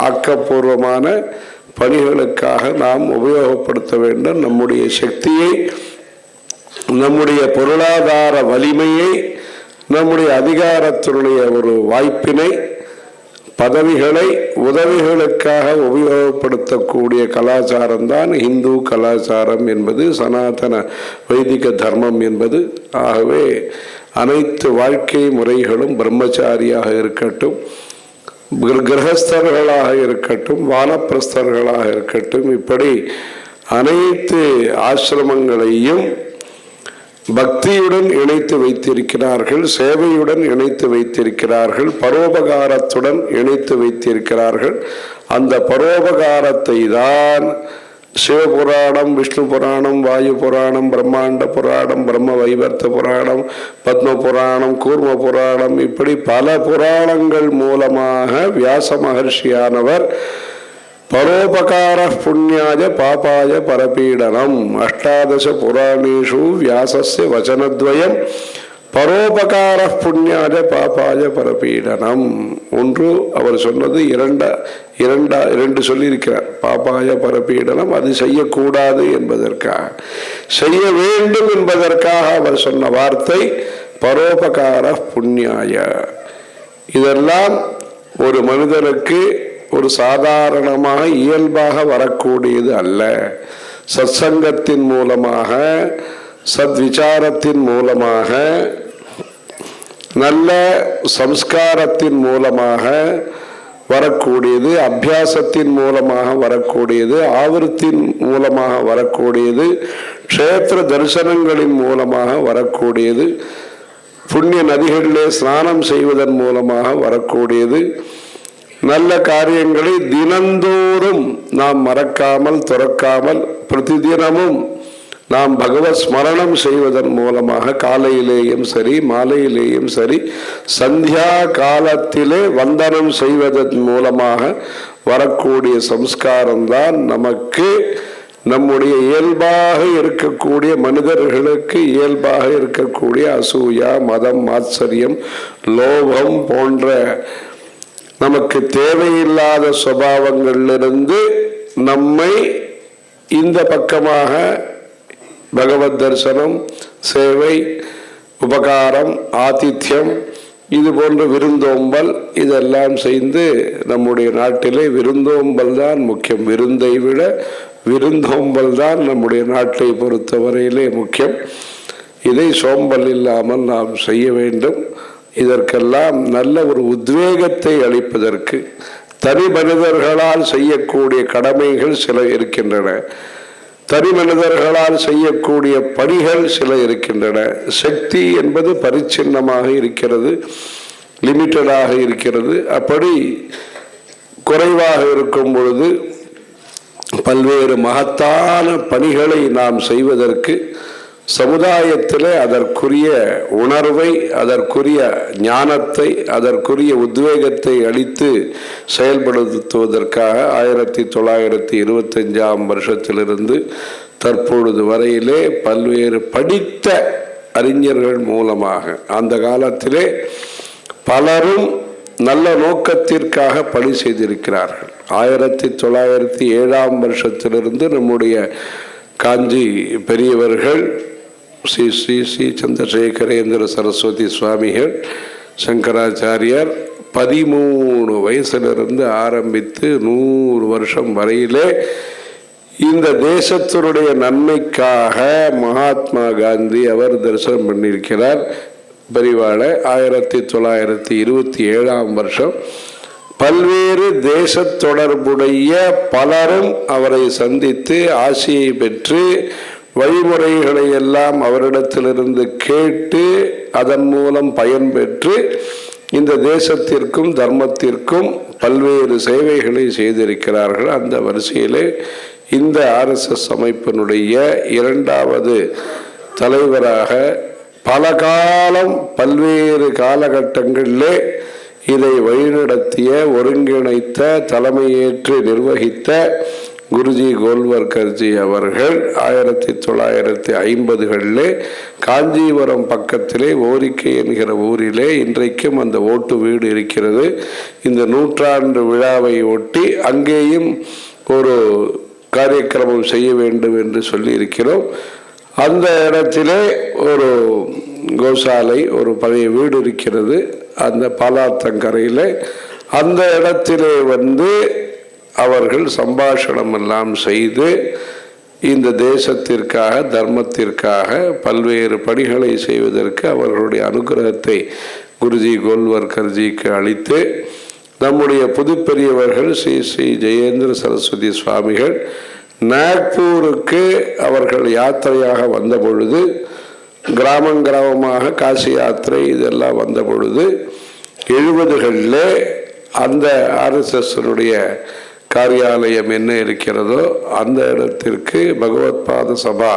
ஆக்கப்பூர்வமான பணிகளுக்காக நாம் உபயோகப்படுத்த வேண்டும். நம்முடைய சக்தியை, நம்முடைய பொருளாதார வலிமையை, நம்முடைய அதிகாரத்தினுடைய ஒரு வாய்ப்பினை, பதவிகளை உதவிகளுக்காக உபயோகப்படுத்தக்கூடிய கலாச்சாரம் தான் இந்து கலாச்சாரம் என்பது, சனாதன வைதிக தர்மம் என்பது. ஆகவே அனைத்து வாழ்க்கை முறைகளும் பிரம்மச்சாரியாக இருக்கட்டும், கிரகஸ்தர்களாக இருக்கட்டும், வானப்பிரஸ்தர்களாக இருக்கட்டும், இப்படி அனைத்து ஆசிரமங்களையும் பக்தியுடன் இணைத்து வைத்திருக்கிறார்கள், சேவையுடன் இணைத்து வைத்திருக்கிறார்கள், பரோபகாரத்துடன் இணைத்து வைத்திருக்கிறார்கள். அந்த பரோபகாரத்தை தான் சிவபுராணம், விஷ்ணு புராணம், வாயு புராணம், பிரம்மாண்ட புராணம், பிரம்ம வைவர்த்த புராணம், பத்ம புராணம், கூர்ம புராணம், இப்படி பல புராணங்கள் மூலமாக வியாச மகர்ஷியானவர் பரோபகார புண்ணியாய பாபாய பரபீடனம் அஷ்டாதச புராணேஷு வியாசஸ்ய வச்சனத்வயம் பரோபகார புண்ணியாய பாபாய பரபீடனம். ஒன்று அவர் சொன்னது, இரண்டு சொல்லியிருக்கிறார். பாபாய பரபீடனம் அது செய்யக்கூடாது என்பதற்காக, செய்ய வேண்டும் என்பதற்காக அவர் சொன்ன வார்த்தை பரோபகார புண்ணியாய. இதெல்லாம் ஒரு மனிதனுக்கு ஒரு சாதாரணமாக இயல்பாக வரக்கூடியது அல்ல. சத்சங்கத்தின் மூலமாக, சத்விசாரத்தின் மூலமாக, நல்ல சம்ஸ்காரத்தின் மூலமாக வரக்கூடியது, அபியாசத்தின் மூலமாக வரக்கூடியது, ஆவர்த்தின் மூலமாக வரக்கூடியது, க்ஷேத்திர தரிசனங்களின் மூலமாக வரக்கூடியது, புண்ணிய நதிகளிலே ஸ்நானம் செய்வதன் மூலமாக வரக்கூடியது, நல்ல காரியங்களை தினந்தோறும் நாம் மறக்காமல் துறக்காமல் பிரதிதினமும் நாம் பகவத் ஸ்மரணம் செய்வதன் மூலமாக, காலையிலேயும் சரி மாலையிலேயும் சரி சந்தியா காலத்திலே வந்தனம் செய்வதன் மூலமாக வரக்கூடிய சம்ஸ்காரம்தான் நமக்கு நம்முடைய இயல்பாக இருக்கக்கூடிய மனிதர்களுக்கு இயல்பாக இருக்கக்கூடிய அசூயா, மதம், மாத்சரியம், லோபம் போன்ற நமக்கு தேவையில்லாத சுபாவங்களிலிருந்து நம்மை இந்த பக்கமாக பகவத் தரிசனம், சேவை, உபகாரம், ஆதித்யம், இது போன்ற விருந்தோம்பல் இதெல்லாம் செய்து நம்முடைய நாட்டிலே விருந்தோம்பல் தான் முக்கியம். விருந்தை விட விருந்தோம்பல் தான் நம்முடைய நாட்டை பொறுத்தவரையிலே முக்கியம். இதை சோம்பல் இல்லாமல் நாம் செய்ய வேண்டும். இதற்கெல்லாம் நல்ல ஒரு உத்வேகத்தை அளிப்பதற்கு தனி மனிதர்களால் செய்யக்கூடிய கடமைகள் சில இருக்கின்றன, தனி மனிதர்களால் செய்யக்கூடிய பணிகள் சில இருக்கின்றன. சக்தி என்பது பரிச்சின்னமாக இருக்கிறது. லிமிட்டடாக இருக்கிறது. அப்படி குறைவாக இருக்கும் பொழுது பல்வேறு மகத்தான பணிகளை நாம் செய்வதற்கு சமுதாயத்தில் அதற்குரிய உணர்வை, அதற்குரிய ஞானத்தை, அதற்குரிய உத்வேகத்தை அளித்து செயல்படுத்துவதற்காக 1925ஆம் வருஷத்திலிருந்து தற்பொழுது வரையிலே பல்வேறு படித்த அறிஞர்கள் மூலமாக, அந்த காலத்திலே பலரும் நல்ல நோக்கத்திற்காக பணி செய்திருக்கிறார்கள். 1907ஆம் வருஷத்திலிருந்து நம்முடைய காஞ்சி பெரியவர்கள் ஸ்ரீ ஸ்ரீ ஸ்ரீ சந்திரசேகரேந்திர சரஸ்வதி சுவாமிகள், சங்கராச்சாரியார் 13 வயசிலிருந்து ஆரம்பித்து 100 வருஷம் வரையிலே இந்த தேசத்தினுடைய நன்மைக்காக மகாத்மா காந்தி அவர் தரிசனம் பண்ணியிருக்கிறார். பெரிவாளை 1927ஆம் வருஷம் பல்வேறு தேச தொடர்புடைய பலரும் அவரை சந்தித்து ஆசியை பெற்று வழிமுறைகளை எல்லாம் அவரிடத்திலிருந்து கேட்டு அதன் மூலம் பயன்பெற்று இந்த தேசத்திற்கும் தர்மத்திற்கும் பல்வேறு சேவைகளை செய்திருக்கிறார்கள். அந்த வரிசையிலே இந்த RSS அமைப்பினுடைய 2வது தலைவராக பல காலம் பல்வேறு காலகட்டங்களிலே இதை வழிநடத்திய, ஒருங்கிணைத்த, தலைமையேற்று நிர்வகித்த குருஜி கோல்வர்கர்ஜி அவர்கள் 1950களிலே காஞ்சிபுரம் பக்கத்திலே ஓரிக்கை என்கிற ஊரிலே இன்றைக்கும் அந்த ஓட்டு வீடு இருக்கிறது. இந்த 100ஆண்டு விழாவை ஒட்டி அங்கேயும் ஒரு காரியக்கிரமம் செய்ய வேண்டும் என்று சொல்லி இருக்கிறோம். அந்த இடத்திலே ஒரு கோசாலை, ஒரு பழைய வீடு இருக்கிறது. அந்த பாலாத்தங்கரையில் அந்த இடத்திலே அவர்கள் சம்பாஷணம் எல்லாம் செய்து இந்த தேசத்திற்காக, தர்மத்திற்காக பல்வேறு பணிகளை செய்வதற்கு அவர்களுடைய அனுகிரகத்தை குருஜி கோல்வர்கர்ஜிக்கு அளித்து, நம்முடைய புதுப்பெரியவர்கள் ஸ்ரீ ஸ்ரீ ஜெயேந்திர சரஸ்வதி சுவாமிகள் நாக்பூருக்கு அவர்கள் யாத்திரையாக வந்த பொழுது, கிராமமாக காசி யாத்திரை இதெல்லாம் வந்த பொழுது 70களில் அந்த RSSனுடைய காரியாலயம் என்ன இருக்கிறதோ அந்த இடத்திற்கு பகவத் பாத சபா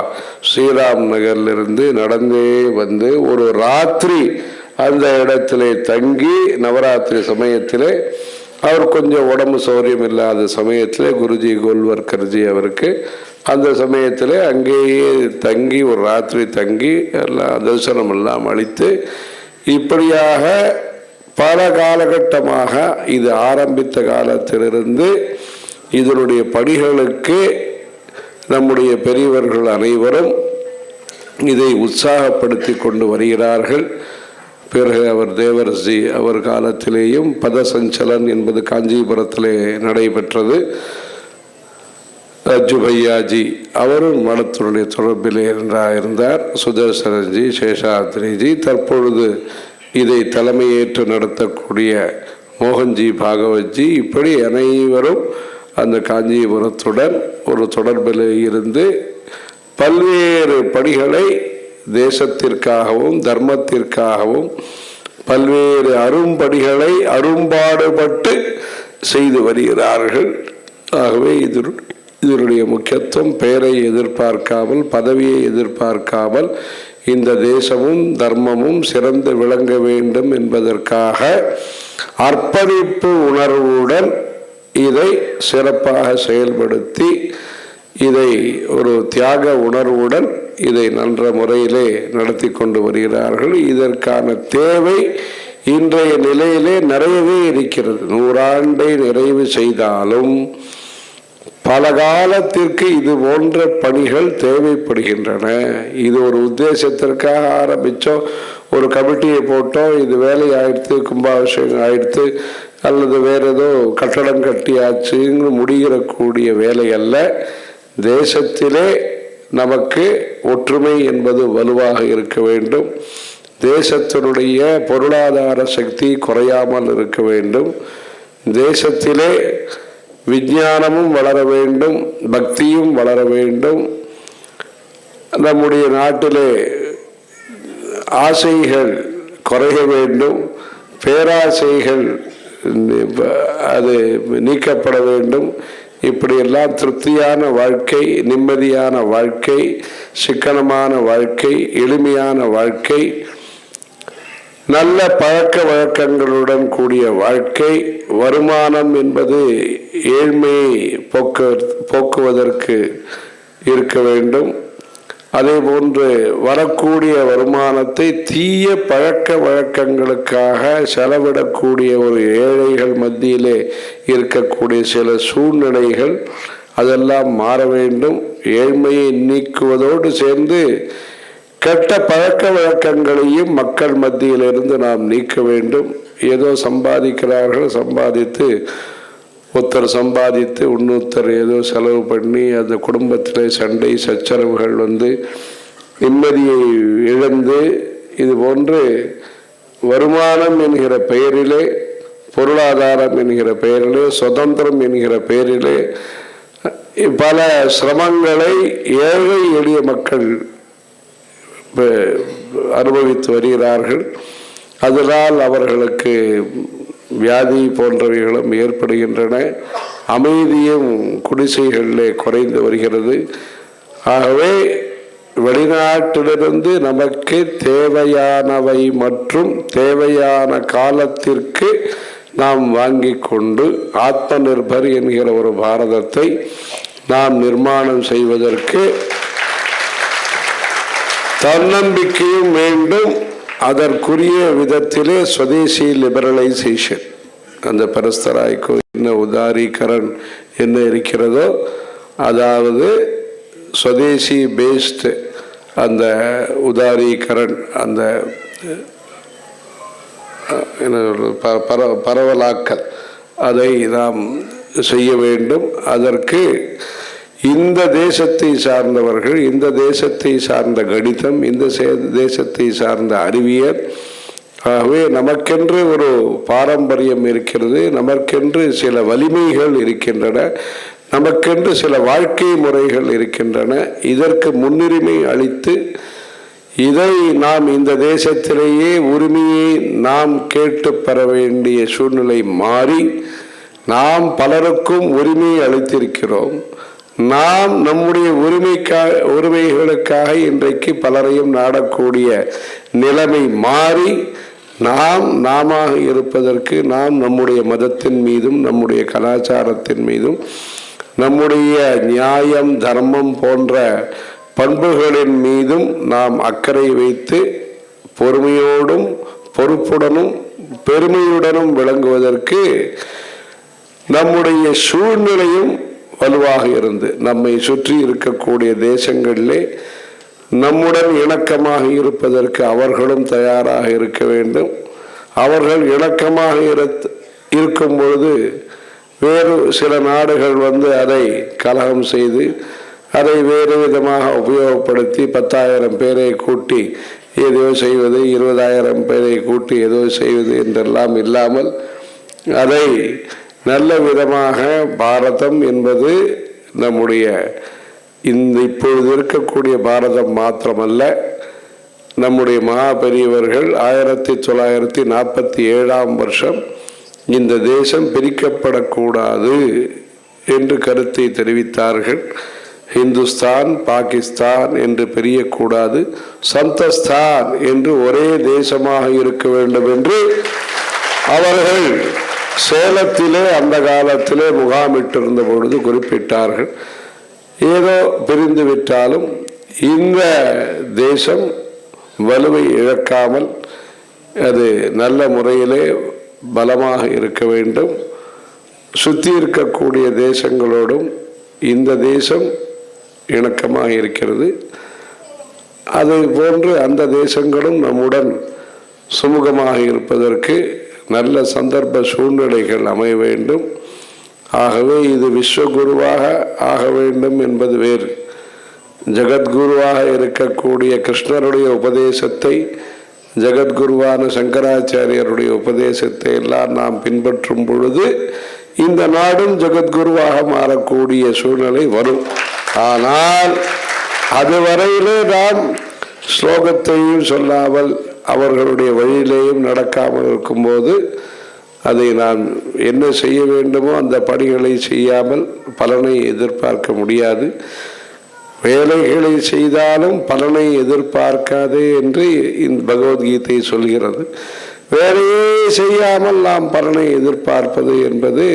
ஸ்ரீராம் நகரிலிருந்து நடந்தே வந்து ஒரு ராத்திரி அந்த இடத்திலே தங்கி, நவராத்திரி சமயத்திலே அவர் கொஞ்சம் உடம்பு சௌரியம் இல்லாத சமயத்தில் குருஜி கோல்வர்கர்ஜி அவருக்கு அந்த சமயத்தில் அங்கேயே தங்கி ஒரு ராத்திரி தங்கி எல்லாம் தரிசனம் எல்லாம் அளித்து, இப்படியாக பல காலகட்டமாக இது ஆரம்பித்த காலத்திலிருந்து இதனுடைய பணிகளுக்கு நம்முடைய பெரியவர்கள் அனைவரும் இதை உற்சாகப்படுத்தி கொண்டு வருகிறார்கள். பிறகு அவர் தேவரசி அவர் காலத்திலேயும் பதசஞ்சலன் என்பது காஞ்சிபுரத்திலே நடைபெற்றது. அஜுபையாஜி அவரும் மடத்தினுடைய தொடர்பிலே இருந்தார். சுதர்சனஜி, சேஷாத்ரிஜி, தற்பொழுது இதை தலைமையேற்று நடத்தக்கூடிய மோகன்ஜி பாகவத்ஜி, இப்படி அனைவரும் அந்த காஞ்சிபுரத்துடன் ஒரு தொடர்பில் இருந்து பல்வேறு பணிகளை தேசத்திற்காகவும் தர்மத்திற்காகவும் பல்வேறு அரும்பணிகளை அரும்பாடுபட்டு செய்து வருகிறார்கள். ஆகவே இதனுடைய முக்கியத்துவம் பெயரை எதிர்பார்க்காமல், பதவியை எதிர்பார்க்காமல் இந்த தேசமும் தர்மமும் சிறந்து விளங்க வேண்டும் என்பதற்காக அர்ப்பணிப்பு உணர்வுடன் இதை சிறப்பாக செயல்படுத்தி, இதை ஒரு தியாக உணர்வுடன் இதை நல்ல முறையிலே நடத்தி கொண்டு வருகிறார்கள். இதற்கான தேவை இன்றைய நிலையிலே நிறையவே இருக்கிறது. 100 ஆண்டை நிறைவு செய்தாலும் பல காலத்திற்கு இது போன்ற பணிகள் தேவைப்படுகின்றன. இது ஒரு உத்தேசத்திற்காக ஆரம்பித்தோம், ஒரு கமிட்டியை போட்டோம், இது வேலை ஆயிடுத்து, கும்பாபிஷேகம் ஆயிடுத்து, அல்லது வேறு ஏதோ கட்டடம் கட்டியாச்சுன்னு முடிகிறக்கூடிய வேலை அல்ல. தேசத்திலே நமக்கு ஒற்றுமை என்பது வலுவாக இருக்க வேண்டும். தேசத்தினுடைய பொருளாதார சக்தி குறையாமல் இருக்க வேண்டும். தேசத்திலே விஞ்ஞானமும் வளர வேண்டும், பக்தியும் வளர வேண்டும். நம்முடைய நாட்டிலே ஆசைகள் குறைய வேண்டும், பேராசைகள் அது நீக்கப்பட வேண்டும். இப்படியெல்லாம் திருப்தியான வாழ்க்கை, நிம்மதியான வாழ்க்கை, சிக்கனமான வாழ்க்கை, எளிமையான வாழ்க்கை, நல்ல பழக்க வழக்கங்களுடன் கூடிய வாழ்க்கை, வருமானம் என்பது ஏழ்மையை போக்குவதற்கு இருக்க வேண்டும். அதே போன்று வரக்கூடிய வருமானத்தை தீய பழக்க வழக்கங்களுக்காக செலவிடக்கூடிய ஒரு ஏழைகள் மத்தியிலே இருக்கக்கூடிய சில சூழ்நிலைகள் அதெல்லாம் மாற வேண்டும். ஏழ்மையை நீக்குவதோடு சேர்ந்து கெட்ட பழக்க வழக்கங்களையும் மக்கள் மத்தியிலிருந்து நாம் நீக்க வேண்டும். ஏதோ சம்பாதிக்கிறார்கள், சம்பாதித்து ஒருத்தர் சம்பாதித்து இன்னொருத்தர் ஏதோ செலவு பண்ணி அந்த குடும்பத்தில் சண்டை சச்சரவுகள் வந்து நிம்மதியை இழந்து, இது போன்று வருமானம் என்கிற பெயரிலே, பொருளாதாரம் என்கிற பெயரிலே, சுதந்திரம் என்கிற பெயரிலே பல சிரமங்களை ஏழை எளிய மக்கள் அனுபவித்து வருகிறார்கள். அதனால் அவர்களுக்கு வியாதி போன்றவைகளும் ஏற்படுகின்றன. அமைதியும் குடிசைகளிலே குறைந்து வருகிறது. ஆகவே வெளிநாட்டிலிருந்து நமக்கு தேவையானவை மற்றும் தேவையான காலத்திற்கு நாம் வாங்கி கொண்டு ஆத்ம நிர்பர் என்கிற ஒரு பாரதத்தை நாம் நிர்மாணம் செய்வதற்கு தன்னம்பிக்கையும் வேண்டும். அதற்குரிய விதத்திலே ஸ்வதேசி லிபரலைசேஷன், அந்த பரஸ்தராய்க்கோ என்ன உதாரீகரன் என்ன இருக்கிறதோ, அதாவது ஸ்வதேசி பேஸ்டு அந்த உதாரீகரன், அந்த பரவலாக்கல், அதை நாம் செய்ய வேண்டும். அதற்கு இந்த தேசத்தை சார்ந்தவர்கள், இந்த தேசத்தை சார்ந்த கணிதம், இந்த தேசத்தை சார்ந்த அறிவியல், ஆகவே நமக்கென்று ஒரு பாரம்பரியம் இருக்கிறது, நமக்கென்று சில வலிமைகள் இருக்கின்றன, நமக்கென்று சில வாழ்க்கை முறைகள் இருக்கின்றன. இதற்கு முன்னுரிமை அளித்து இதை நாம் இந்த தேசத்திலேயே உரிமையை நாம் கேட்டு பெற வேண்டிய சூழ்நிலை மாறி, நாம் பலருக்கும் உரிமையை அளித்திருக்கிறோம். நாம் நம்முடைய உரிமைகளுக்காக இன்றைக்கு பலரையும் நாடக்கூடிய நிலைமை மாறி, நாம இருப்பதற்கு, நாம் நம்முடைய மதத்தின் மீதும் நம்முடைய கலாச்சாரத்தின் மீதும் நம்முடைய நியாயம் தர்மம் போன்ற பண்புகளின் மீதும் நாம் அக்கறை வைத்து பொறுமையோடும் பொறுப்புடனும் பெருமையுடனும் விளங்குவதற்கு நம்முடைய சூழ்நிலையும் வலுவாக இருந்து, நம்மை சுற்றி இருக்கக்கூடிய தேசங்களிலே நம்முடன் இணக்கமாக இருப்பதற்கு அவர்களும் தயாராக இருக்க வேண்டும். அவர்கள் இணக்கமாக இருக்கும் பொழுது வேறு சில நாடுகள் வந்து அதை கலகம் செய்து அதை வேறு விதமாக உபயோகப்படுத்தி 10,000 பேரை கூட்டி ஏதோ செய்வது, 20,000 பேரை கூட்டி ஏதோ செய்வது என்றெல்லாம் இல்லாமல், அதை நல்ல விதமாக பாரதம் என்பது நம்முடைய இப்பொழுது இருக்கக்கூடிய பாரதம் மாத்திரமல்ல, நம்முடைய மகா பெரியவர்கள் 1947ஆம் வருஷம் இந்த தேசம் பிரிக்கப்படக்கூடாது என்று கருத்தை தெரிவித்தார்கள். இந்துஸ்தான் பாகிஸ்தான் என்று பிரியக்கூடாது, சந்தஸ்தான் என்று ஒரே தேசமாக இருக்க வேண்டும் என்று அவர்கள் சேலத்திலே அந்த காலத்திலே முகாமிட்டிருந்த பொழுது குறிப்பிட்டார்கள். ஏதோ பிரிந்து விட்டாலும் இந்த தேசம் வலுவை இழக்காமல் அது நல்ல முறையிலே பலமாக இருக்க வேண்டும். சுற்றி இருக்கக்கூடிய தேசங்களோடும் இந்த தேசம் இணக்கமாக இருக்கிறது. அதை போன்று அந்த தேசங்களும் நம்முடன் சுமூகமாக இருப்பதற்கு நல்ல சந்தர்ப்ப சூழ்நிலைகள் அமைய வேண்டும். ஆகவே இது விஸ்வகுருவாக ஆக வேண்டும் என்பது வேறு. ஜகத்குருவாக இருக்கக்கூடிய கிருஷ்ணருடைய உபதேசத்தை, ஜகத்குருவான சங்கராச்சாரியருடைய உபதேசத்தை எல்லாம் நாம் பின்பற்றும் பொழுது இந்த நாடும் ஜகத்குருவாக மாறக்கூடிய சூழ்நிலை வரும். ஆனால் அதுவரையிலே நாம் ஸ்லோகத்தையும் சொல்லாமல் அவர்களுடைய வழியிலேயும் நடக்காமல் இருக்கும்போது அதை நாம் என்ன செய்ய வேண்டுமோ அந்த பணிகளை செய்யாமல் பலனை எதிர்பார்க்க முடியாது. வேலைகளை செய்தாலும் பலனை எதிர்பார்க்காதே என்று இந்த பகவத்கீதை சொல்கிறது. வேலையே செய்யாமல் நாம் பலனை எதிர்பார்ப்பது என்பது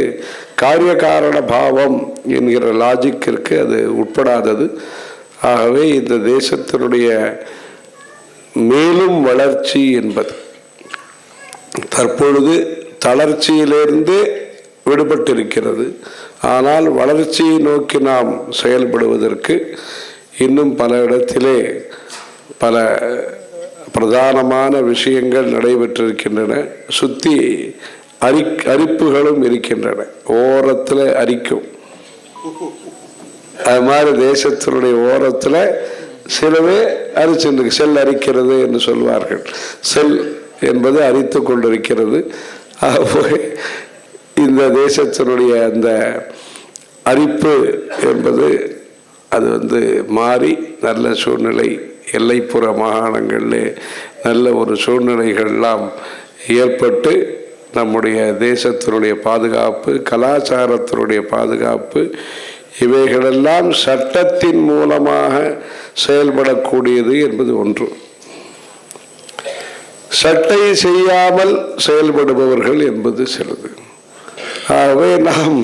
காரிய காரண பாவம் என்கிற லாஜிக்கிற்கு அது உட்படாதது. ஆகவே இந்த தேசத்தினுடைய மேலும் வளர்ச்சி என்பது தற்பொழுது தளர்ச்சியிலிருந்து விடுபட்டிருக்கிறது. ஆனால் வளர்ச்சியை நோக்கி நாம் செயல்படுவதற்கு இன்னும் பல இடத்திலே பல பிரதானமான விஷயங்கள் நடைபெற்றிருக்கின்றன. சுற்றி அரிப்புகளும் இருக்கின்றன. ஓரத்தில் அரிக்கும். அது மாதிரி தேசத்தினுடைய ஓரத்தில் சிலவே அரிச்சு செல் அரிக்கிறது என்று சொல்வார்கள். செல் என்பது அரித்து கொண்டிருக்கிறது. ஆகவே இந்த தேசத்தினுடைய அந்த அரிப்பு என்பது அது மாறி நல்ல சூழ்நிலை, எல்லைப்புற மாகாணங்களில் நல்ல ஒரு சூழ்நிலைகள்லாம் ஏற்பட்டு நம்முடைய தேசத்தினுடைய பாதுகாப்பு, கலாச்சாரத்தினுடைய பாதுகாப்பு, இவைகளெல்லாம் சட்டத்தின் மூலமாக செயல்படக்கூடியது என்பது ஒன்று. சட்டை செய்யாமல் செயல்படுபவர்கள் என்பது சிலது. ஆகவே நாம்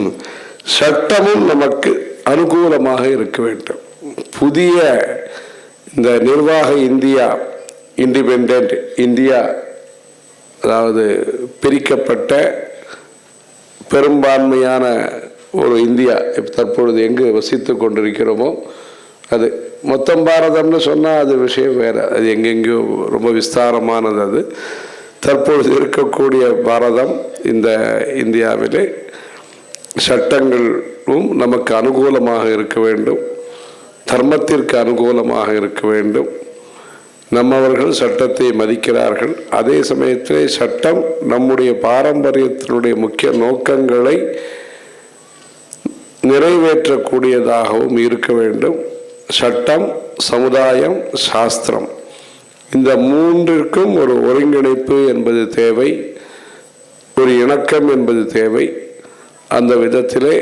சட்டமும் நமக்கு அனுகூலமாக இருக்க வேண்டும். புதிய இந்த நிர்வாக இந்தியா, இண்டிபெண்டன்ட் இந்தியா, அதாவது பிரிக்கப்பட்ட பெரும்பான்மையான ஒரு இந்தியா தற்பொழுது எங்கு வசித்து கொண்டிருக்கிறோமோ அது மொத்தம் பாரதம்னு சொன்னால் அது விஷயம் வேறு. அது எங்கெங்கேயோ ரொம்ப விஸ்தாரமானது. அது தற்பொழுது இருக்கக்கூடிய பாரதம் இந்த இந்தியாவிலே சட்டங்களும் நமக்கு அனுகூலமாக இருக்க வேண்டும், தர்மத்திற்கு அனுகூலமாக இருக்க வேண்டும். நம்மவர்கள் சட்டத்தை மதிக்கிறார்கள். அதே சமயத்திலே சட்டம் நம்முடைய பாரம்பரியத்தினுடைய முக்கிய நோக்கங்களை நிறைவேற்றக்கூடியதாகவும் இருக்க வேண்டும். சட்டம், சமுதாயம், சாஸ்திரம், இந்த மூன்றிற்கும் ஒரு ஒருங்கிணைப்பு என்பது தேவை, ஒரு இணக்கம் என்பது தேவை. அந்த விதத்திலே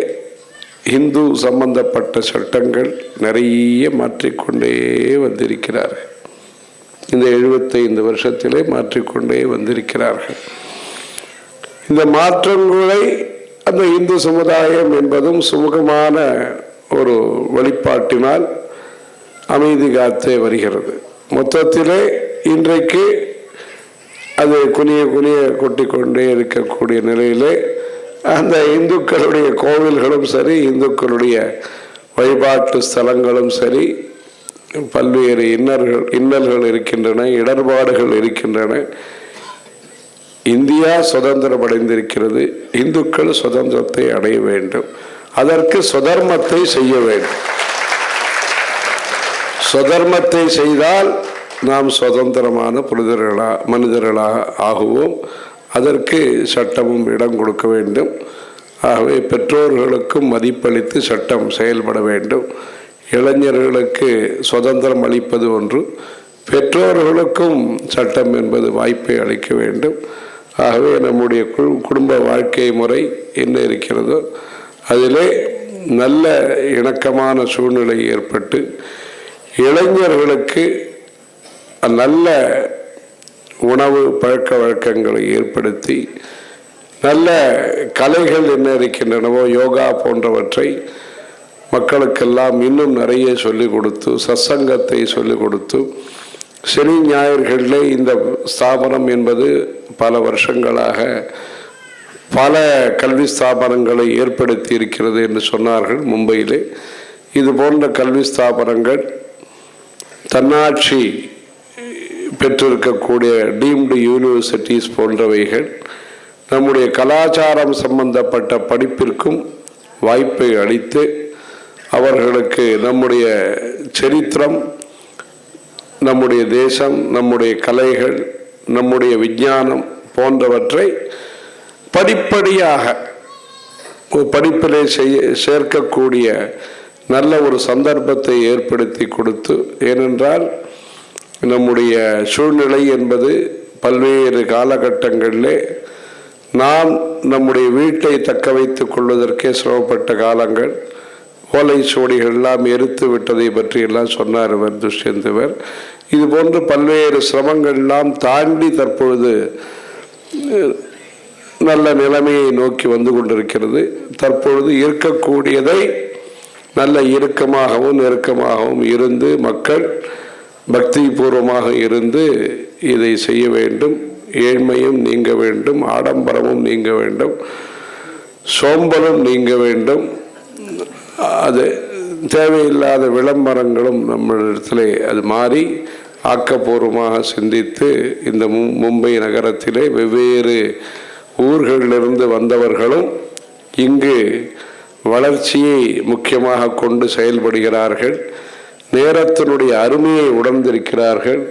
இந்து சம்பந்தப்பட்ட சட்டங்கள் நிறைய மாற்றிக்கொண்டே வந்திருக்கிறார்கள். இந்த 75 வருஷத்திலே மாற்றிக்கொண்டே வந்திருக்கிறார்கள். இந்த மாற்றங்களை அந்த இந்து சமுதாயம் என்பதும் சுமூகமான ஒரு வழிபாட்டினால் அமைதி காத்தே வருகிறது. மொத்தத்திலே இன்றைக்கு அது குனிய கொட்டி கொண்டே இருக்கக்கூடிய நிலையிலே அந்த இந்துக்களுடைய கோவில்களும் சரி, இந்துக்களுடைய வழிபாட்டு ஸ்தலங்களும் சரி, பல்வேறு இன்னல்கள் இருக்கின்றன, இடர்பாடுகள் இருக்கின்றன. இந்தியா சுதந்திரம் அடைந்திருக்கிறது. இந்துக்கள் சுதந்திரத்தை அடைய வேண்டும். அதற்கு சுதர்மத்தை செய்ய வேண்டும். சுதர்மத்தை செய்தால் நாம் சுதந்திரமான மனிதர்களாக ஆகுவோம். அதற்கு சட்டமும் இடம் கொடுக்க வேண்டும். ஆகவே பெற்றோர்களுக்கும் மதிப்பளித்து சட்டம் செயல்பட வேண்டும். இளைஞர்களுக்கு சுதந்திரம் அளிப்பது ஒன்று, பெற்றோர்களுக்கும் சட்டம் என்பது வாய்ப்பை அளிக்க வேண்டும். ஆகவே நம்முடைய குடும்ப வாழ்க்கை முறை என்ன இருக்கிறதோ அதிலே நல்ல இணக்கமான சூழ்நிலை ஏற்பட்டு இளைஞர்களுக்கு நல்ல உணவு பழக்க வழக்கங்களை ஏற்படுத்தி நல்ல கலைகள் என்ன இருக்கின்றனவோ யோகா போன்றவற்றை மக்களுக்கெல்லாம் இன்னும் நிறைய சொல்லிக் கொடுத்து, சத்சங்கத்தை சொல்லிக் கொடுத்து, சனி ஞாயிறுகளிலே இந்த ஸ்தாபனம் என்பது பல வருஷங்களாக பல கல்வி ஸ்தாபனங்களை ஏற்படுத்தி இருக்கிறது என்று சொன்னார்கள் மும்பையிலே. இது போன்ற கல்வி ஸ்தாபனங்கள் தன்னாட்சி பெற்றிருக்கக்கூடிய டீம்டு யூனிவர்சிட்டிஸ் போன்றவைகள் நம்முடைய கலாச்சாரம் சம்பந்தப்பட்ட படிப்பிற்கும் வாய்ப்பை அளித்து அவர்களுக்கு நம்முடைய சரித்திரம், நம்முடைய தேசம், நம்முடைய கலைகள், நம்முடைய விஞ்ஞானம் போன்றவற்றை படிப்படியாக படிப்பிலே சேர்க்கக்கூடிய நல்ல ஒரு சந்தர்ப்பத்தை ஏற்படுத்தி கொடுத்து, ஏனென்றால் நம்முடைய சூழ்நிலை என்பது பல்வேறு காலகட்டங்களிலே நாம் நம்முடைய வீட்டை தக்க வைத்துக் கொள்வதற்கே சிரமப்பட்ட காலங்கள், ஓலை சுவடிகள் எல்லாம் எரித்து விட்டதை பற்றி எல்லாம் சொன்னார் இவர் துஷ்யந்தவர். இது போன்று பல்வேறு சிரமங்கள் எல்லாம் தாண்டி தற்பொழுது நல்ல நிலைமையை நோக்கி வந்து கொண்டிருக்கிறது. தற்பொழுது இருக்கக்கூடியதை நல்ல இறுக்கமாகவும் நெருக்கமாகவும் இருந்து மக்கள் பக்தி பூர்வமாக இருந்து இதை செய்ய வேண்டும். ஏழ்மையும் நீங்க வேண்டும், ஆடம்பரமும் நீங்க வேண்டும், சோம்பலும் நீங்க வேண்டும். அது தேவையில்லாத விளம்பரங்களும் நம்மளிடத்திலே அது மாறி ஆக்கப்பூர்வமாக சிந்தித்து இந்த மும்பை நகரத்திலே வெவ்வேறு ஊர்களிலிருந்து வந்தவர்களும் இங்கு வளர்ச்சியை முக்கியமாக கொண்டு செயல்படுகிறார்கள். நேரத்தினுடைய அருமையை உணர்ந்திருக்கிறார்கள்,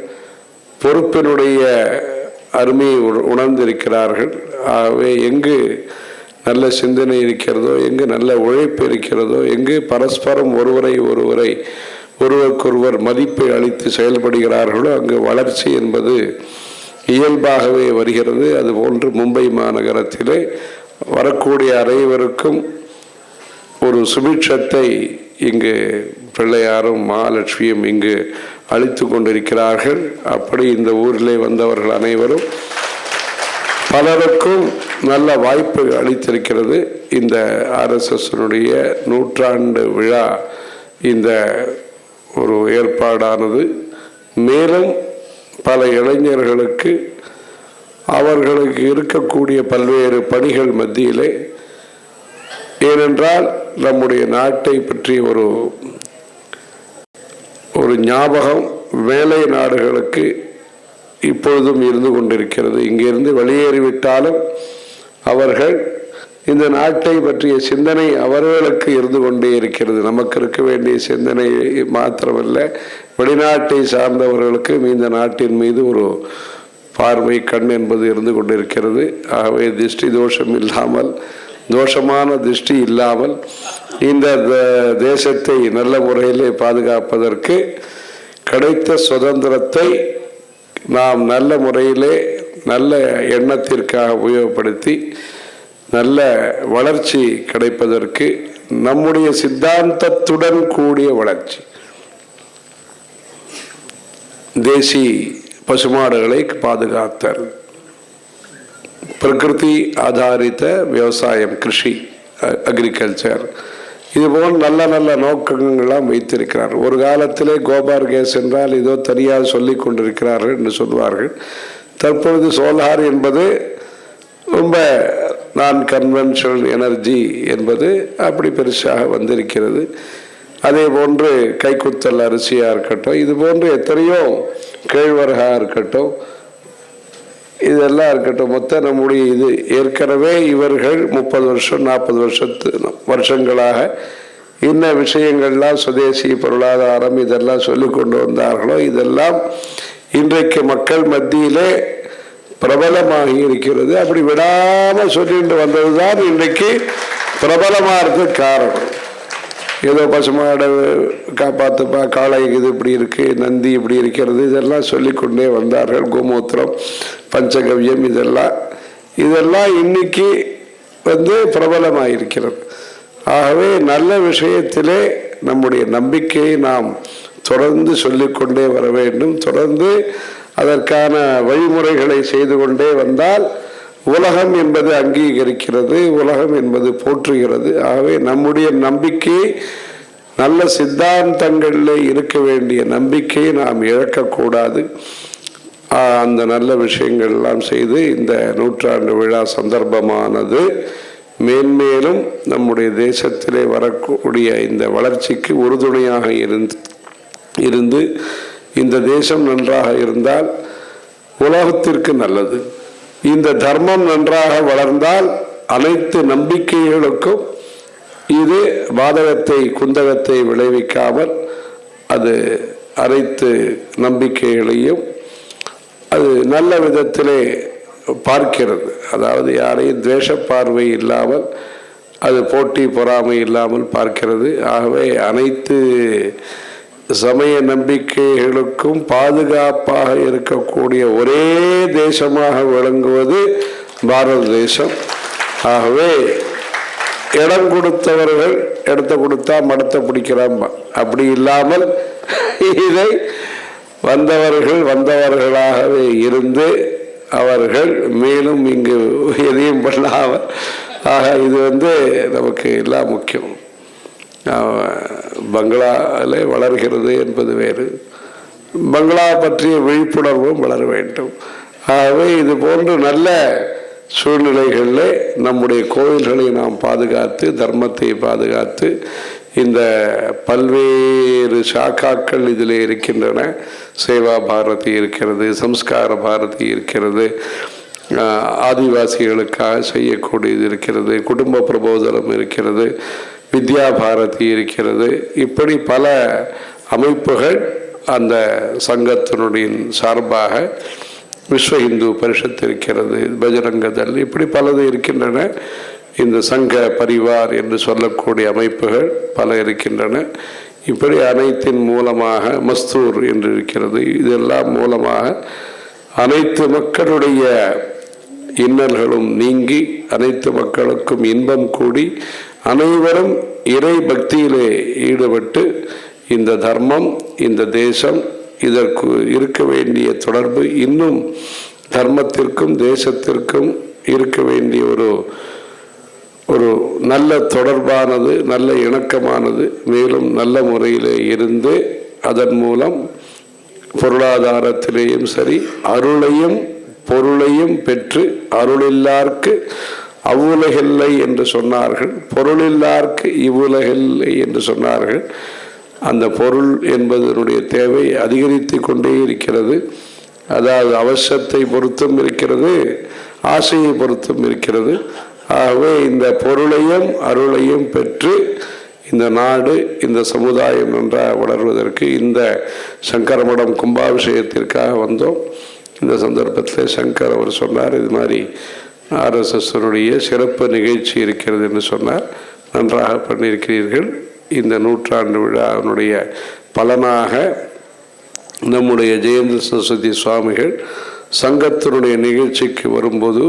பொறுப்பினுடைய அருமையை உணர்ந்திருக்கிறார்கள். ஆகவே எங்கு நல்ல சிந்தனை இருக்கிறதோ, எங்கு நல்ல உழைப்பு இருக்கிறதோ, எங்கு பரஸ்பரம் ஒருவருக்கொருவர் மதிப்பை அளித்து செயல்படுகிறார்களோ அங்கு வளர்ச்சி என்பது இயல்பாகவே வருகிறது. அதுபோன்று மும்பை மாநகரத்திலே வரக்கூடிய அனைவருக்கும் ஒரு சுபிட்சத்தை இங்கு பிள்ளையாரும் மகாலட்சுமியும் இங்கு அளித்து கொண்டிருக்கிறார்கள். அப்படி இந்த ஊரிலே வந்தவர்கள் அனைவரும் பலருக்கும் நல்ல வாய்ப்பு அளித்திருக்கிறது. இந்த RSSனுடைய 100ஆண்டு விழா இந்த ஒரு ஏற்பாடானது மேலும் பல இளைஞர்களுக்கு அவர்களுக்கு இருக்கக்கூடிய பல்வேறு பணிகள் மத்தியிலே, ஏனென்றால் நம்முடைய நாட்டை பற்றி ஒரு ஞாபகம் வேலை நாடுகளுக்கு இப்பொழுதும் இருந்து கொண்டிருக்கிறது. இங்கிருந்து வெளியேறிவிட்டாலும் அவர்கள் இந்த நாட்டை பற்றிய சிந்தனை அவர்களுக்கு இருந்து கொண்டே இருக்கிறது. நமக்கு இருக்க வேண்டிய சிந்தனை மாத்திரமல்ல, வெளிநாட்டை சார்ந்தவர்களுக்கு இந்த நாட்டின் மீது ஒரு பார்வை கண் என்பது இருந்து கொண்டிருக்கிறது. ஆகவே திருஷ்டி தோஷம் இல்லாமல், தோஷமான திருஷ்டி இல்லாமல் இந்த தேசத்தை நல்ல முறையிலே பாதுகாப்பதற்கு கிடைத்த சுதந்திரத்தை நாம் நல்ல முறையிலே நல்ல எண்ணத்திற்காக உபயோகப்படுத்தி நல்ல வளர்ச்சி கிடைப்பதற்கு நம்முடைய சித்தாந்தத்துடன் கூடிய வளர்ச்சி, தேசி பசுமாடுகளை பாதுகாத்தல், பிரகிருதி ஆதாரித்த விவசாயம், கிருஷி, அக்ரிகல்ச்சர், இதுபோல் நல்ல நல்ல நோக்கங்கள்லாம் வைத்திருக்கிறார். ஒரு காலத்திலே கோபார் கேஸ் என்றால் இதோ தனியாக சொல்லி கொண்டிருக்கிறார்கள் என்று சொல்வார்கள். தற்பொழுது சோலார் என்பது ரொம்ப நான் கன்வென்ஷனல் எனர்ஜி என்பது அப்படி பெருசாக வந்திருக்கிறது. அதே போன்று கைக்குத்தல் அரிசியாக இருக்கட்டும், இது போன்று எத்தனையோ கேழ்வரகாக இருக்கட்டும், இதெல்லாம் இருக்கட்டும், மொத்தம் நம்முடைய இது ஏற்கனவே இவர்கள் 30 வருஷம் 40 வருஷங்களாக இன்ன விஷயங்கள்லாம் சுதேசி பொருளாதாரம் இதெல்லாம் சொல்லி கொண்டு வந்தார்களோ இதெல்லாம் இன்றைக்கு மக்கள் மத்தியிலே பிரபலமாகி இருக்கிறது. அப்படி விடாமல் சொல்லிட்டு வந்ததுதான் இன்றைக்கு பிரபலமாகிறதுக்கு காரணம். ஏதோ பசுமாடை காப்பாற்றுப்பா, காளை இது இப்படி இருக்கு, நந்தி இப்படி இருக்கிறது, இதெல்லாம் சொல்லிக்கொண்டே வந்தார்கள். கோமூத்திரம், பஞ்சகவ்யம், இதெல்லாம் இன்னைக்கு பிரபலமாயிருக்கிறது. ஆகவே நல்ல விஷயத்திலே நம்முடைய நம்பிக்கையை நாம் தொடர்ந்து சொல்லிக்கொண்டே வர வேண்டும். தொடர்ந்து அதற்கான வழிமுறைகளை செய்து கொண்டே வந்தால் உலகம் என்பது அங்கீகரிக்கிறது, உலகம் என்பது போற்றுகிறது. ஆகவே நம்முடைய நம்பிக்கையை, நல்ல சித்தாந்தங்களில் இருக்க வேண்டிய நம்பிக்கையை நாம் இழக்கக்கூடாது. அந்த நல்ல விஷயங்கள் எல்லாம் செய்து இந்த 100ஆண்டு விழா சந்தர்ப்பமானது மேன்மேலும் நம்முடைய தேசத்திலே வரக்கூடிய இந்த வளர்ச்சிக்கு உறுதுணையாக இருந்து இந்த தேசம் நன்றாக இருந்தால் உலகத்திற்கு நல்லது. இந்த தர்மம் நன்றாக வளர்ந்தால் அனைத்து நம்பிக்கைகளுக்கும் இது பாதகத்தை குந்தகத்தை விளைவிக்காமல் அது அனைத்து நம்பிக்கைகளையும் அது நல்ல விதத்திலே பார்க்கிறது. அதாவது யாரையும் துவேஷ பார்வை இல்லாமல், அது போட்டி பொறாமை இல்லாமல் பார்க்கிறது. ஆகவே அனைத்து சமய நம்பிக்கைகளுக்கும் பாதுகாப்பாக இருக்கக்கூடிய ஒரே தேசமாக விளங்குவது பாரத தேசம். ஆகவே இடம் கொடுத்தவர்கள் இடத்த கொடுத்தா மடத்தை பிடிக்கிறாம்பா, அப்படி இல்லாமல் இதை வந்தவர்களாகவே இருந்து அவர்கள் மேலும் இங்கு எதையும் பண்ணாமல், ஆக இது நமக்கு எல்லாம் முக்கியம். பங்களாவில் வளர்கிறது என்பது வேறு, பங்களா பற்றிய விழிப்புணர்வும் வளர வேண்டும். ஆகவே இது போன்ற நல்ல சூழ்நிலைகளில் நம்முடைய கோயில்களை நாம் பாதுகாத்து, தர்மத்தை பாதுகாத்து, இந்த பல்வேறு சாக்காக்கள் இதில் இருக்கின்றன. சேவா பாரதி இருக்கிறது, சம்ஸ்கார பாரதி இருக்கிறது, ஆதிவாசிகளுக்காக செய்யக்கூடியது இருக்கிறது, குடும்ப பிரபோதனம் இருக்கிறது, வித்யா பாரதி இருக்கிறது. இப்படி பல அமைப்புகள் அந்த சங்கத்தினுடைய சார்பாக விஸ்வ இந்து பரிஷத் இருக்கிறது, பஜரங்க தள், இப்படி பலது இருக்கின்றன. இந்த சங்க பரிவார் என்று சொல்லக்கூடிய அமைப்புகள் பல இருக்கின்றன. இப்படி அனைத்தின் மூலமாக மஸ்தூர் என்று இருக்கிறது. இதெல்லாம் மூலமாக அனைத்து மக்களுடைய இன்னல்களும் நீங்கி அனைத்து மக்களுக்கும் இன்பம் கூடி அனைவரும் இறை பக்தியிலே ஈடுபட்டு இந்த தர்மம், இந்த தேசம், இதற்கு இருக்க வேண்டிய தொடர்பு இன்னும் தர்மத்திற்கும் தேசத்திற்கும் இருக்க வேண்டிய ஒரு நல்ல தொடர்பானது, நல்ல இணக்கமானது, மேலும் நல்ல முறையிலே இருந்து அதன் மூலம் பொருளாதாரத்திலேயும் சரி அருளையும் பொருளையும் பெற்று, அருளில்லார்க்கு அவ்வுலகில்லை என்று சொன்னார்கள், பொருளில்லார்க்கு இவ்வுலகில்லை என்று சொன்னார்கள். அந்த பொருள் என்பதனுடைய தேவை அதிகரித்து கொண்டே இருக்கிறது. அதாவது அவசியத்தை பொறுத்தும் இருக்கிறது, ஆசையை பொறுத்தும் இருக்கிறது. ஆகவே இந்த பொருளையும் அருளையும் பெற்று இந்த நாடு, இந்த சமுதாயம் நன்றாக வளர்வதற்கு இந்த சங்கரமடம் கும்பாபிஷேகத்திற்காக வந்தோம். இந்த சந்தர்ப்பத்தில் சங்கர் அவர் சொன்னார், இது மாதிரி ஆர்எஸ்எஸ்னுடைய சிறப்பு நிகழ்ச்சி இருக்கிறது என்று சொன்னார். நன்றாக பண்ணியிருக்கிறீர்கள். இந்த நூற்றாண்டு விழாவினுடைய பலனாக நம்முடைய ஜெயந்த சரஸ்வதி சுவாமிகள் சங்கத்தினுடைய நிகழ்ச்சிக்கு வரும்போது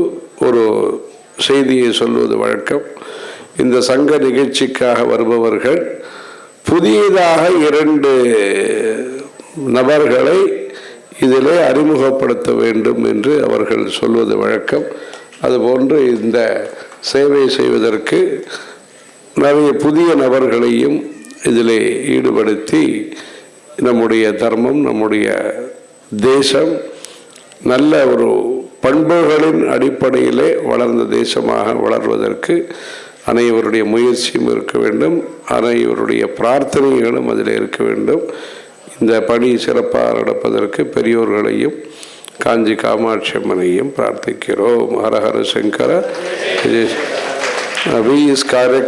ஒரு செய்தியை சொல்வது வழக்கம். இந்த சங்க நிகழ்ச்சிக்காக வருபவர்கள் புதியதாக 2 நபர்களை இதிலே அறிமுகப்படுத்த வேண்டும் என்று அவர்கள் சொல்வது வழக்கம். அதுபோன்று இந்த சேவை செய்வதற்கு நிறைய புதிய நபர்களையும் இதிலே ஈடுபடுத்தி நம்முடைய தர்மம், நம்முடைய தேசம் நல்ல ஒரு பண்புகளின் அடிப்படையிலே வளர்ந்த தேசமாக வளர்வதற்கு அனைவருடைய முயற்சியும் இருக்க வேண்டும், அனைவருடைய பிரார்த்தனைகளும் அதில் இருக்க வேண்டும். இந்த பணி சிறப்பாக நடப்பதற்கு பெரியோர்களையும் காஞ்சி காமாட்சி அம்மனையும் பிரார்த்திக்கிறோம். ஹர ஹர சங்கர.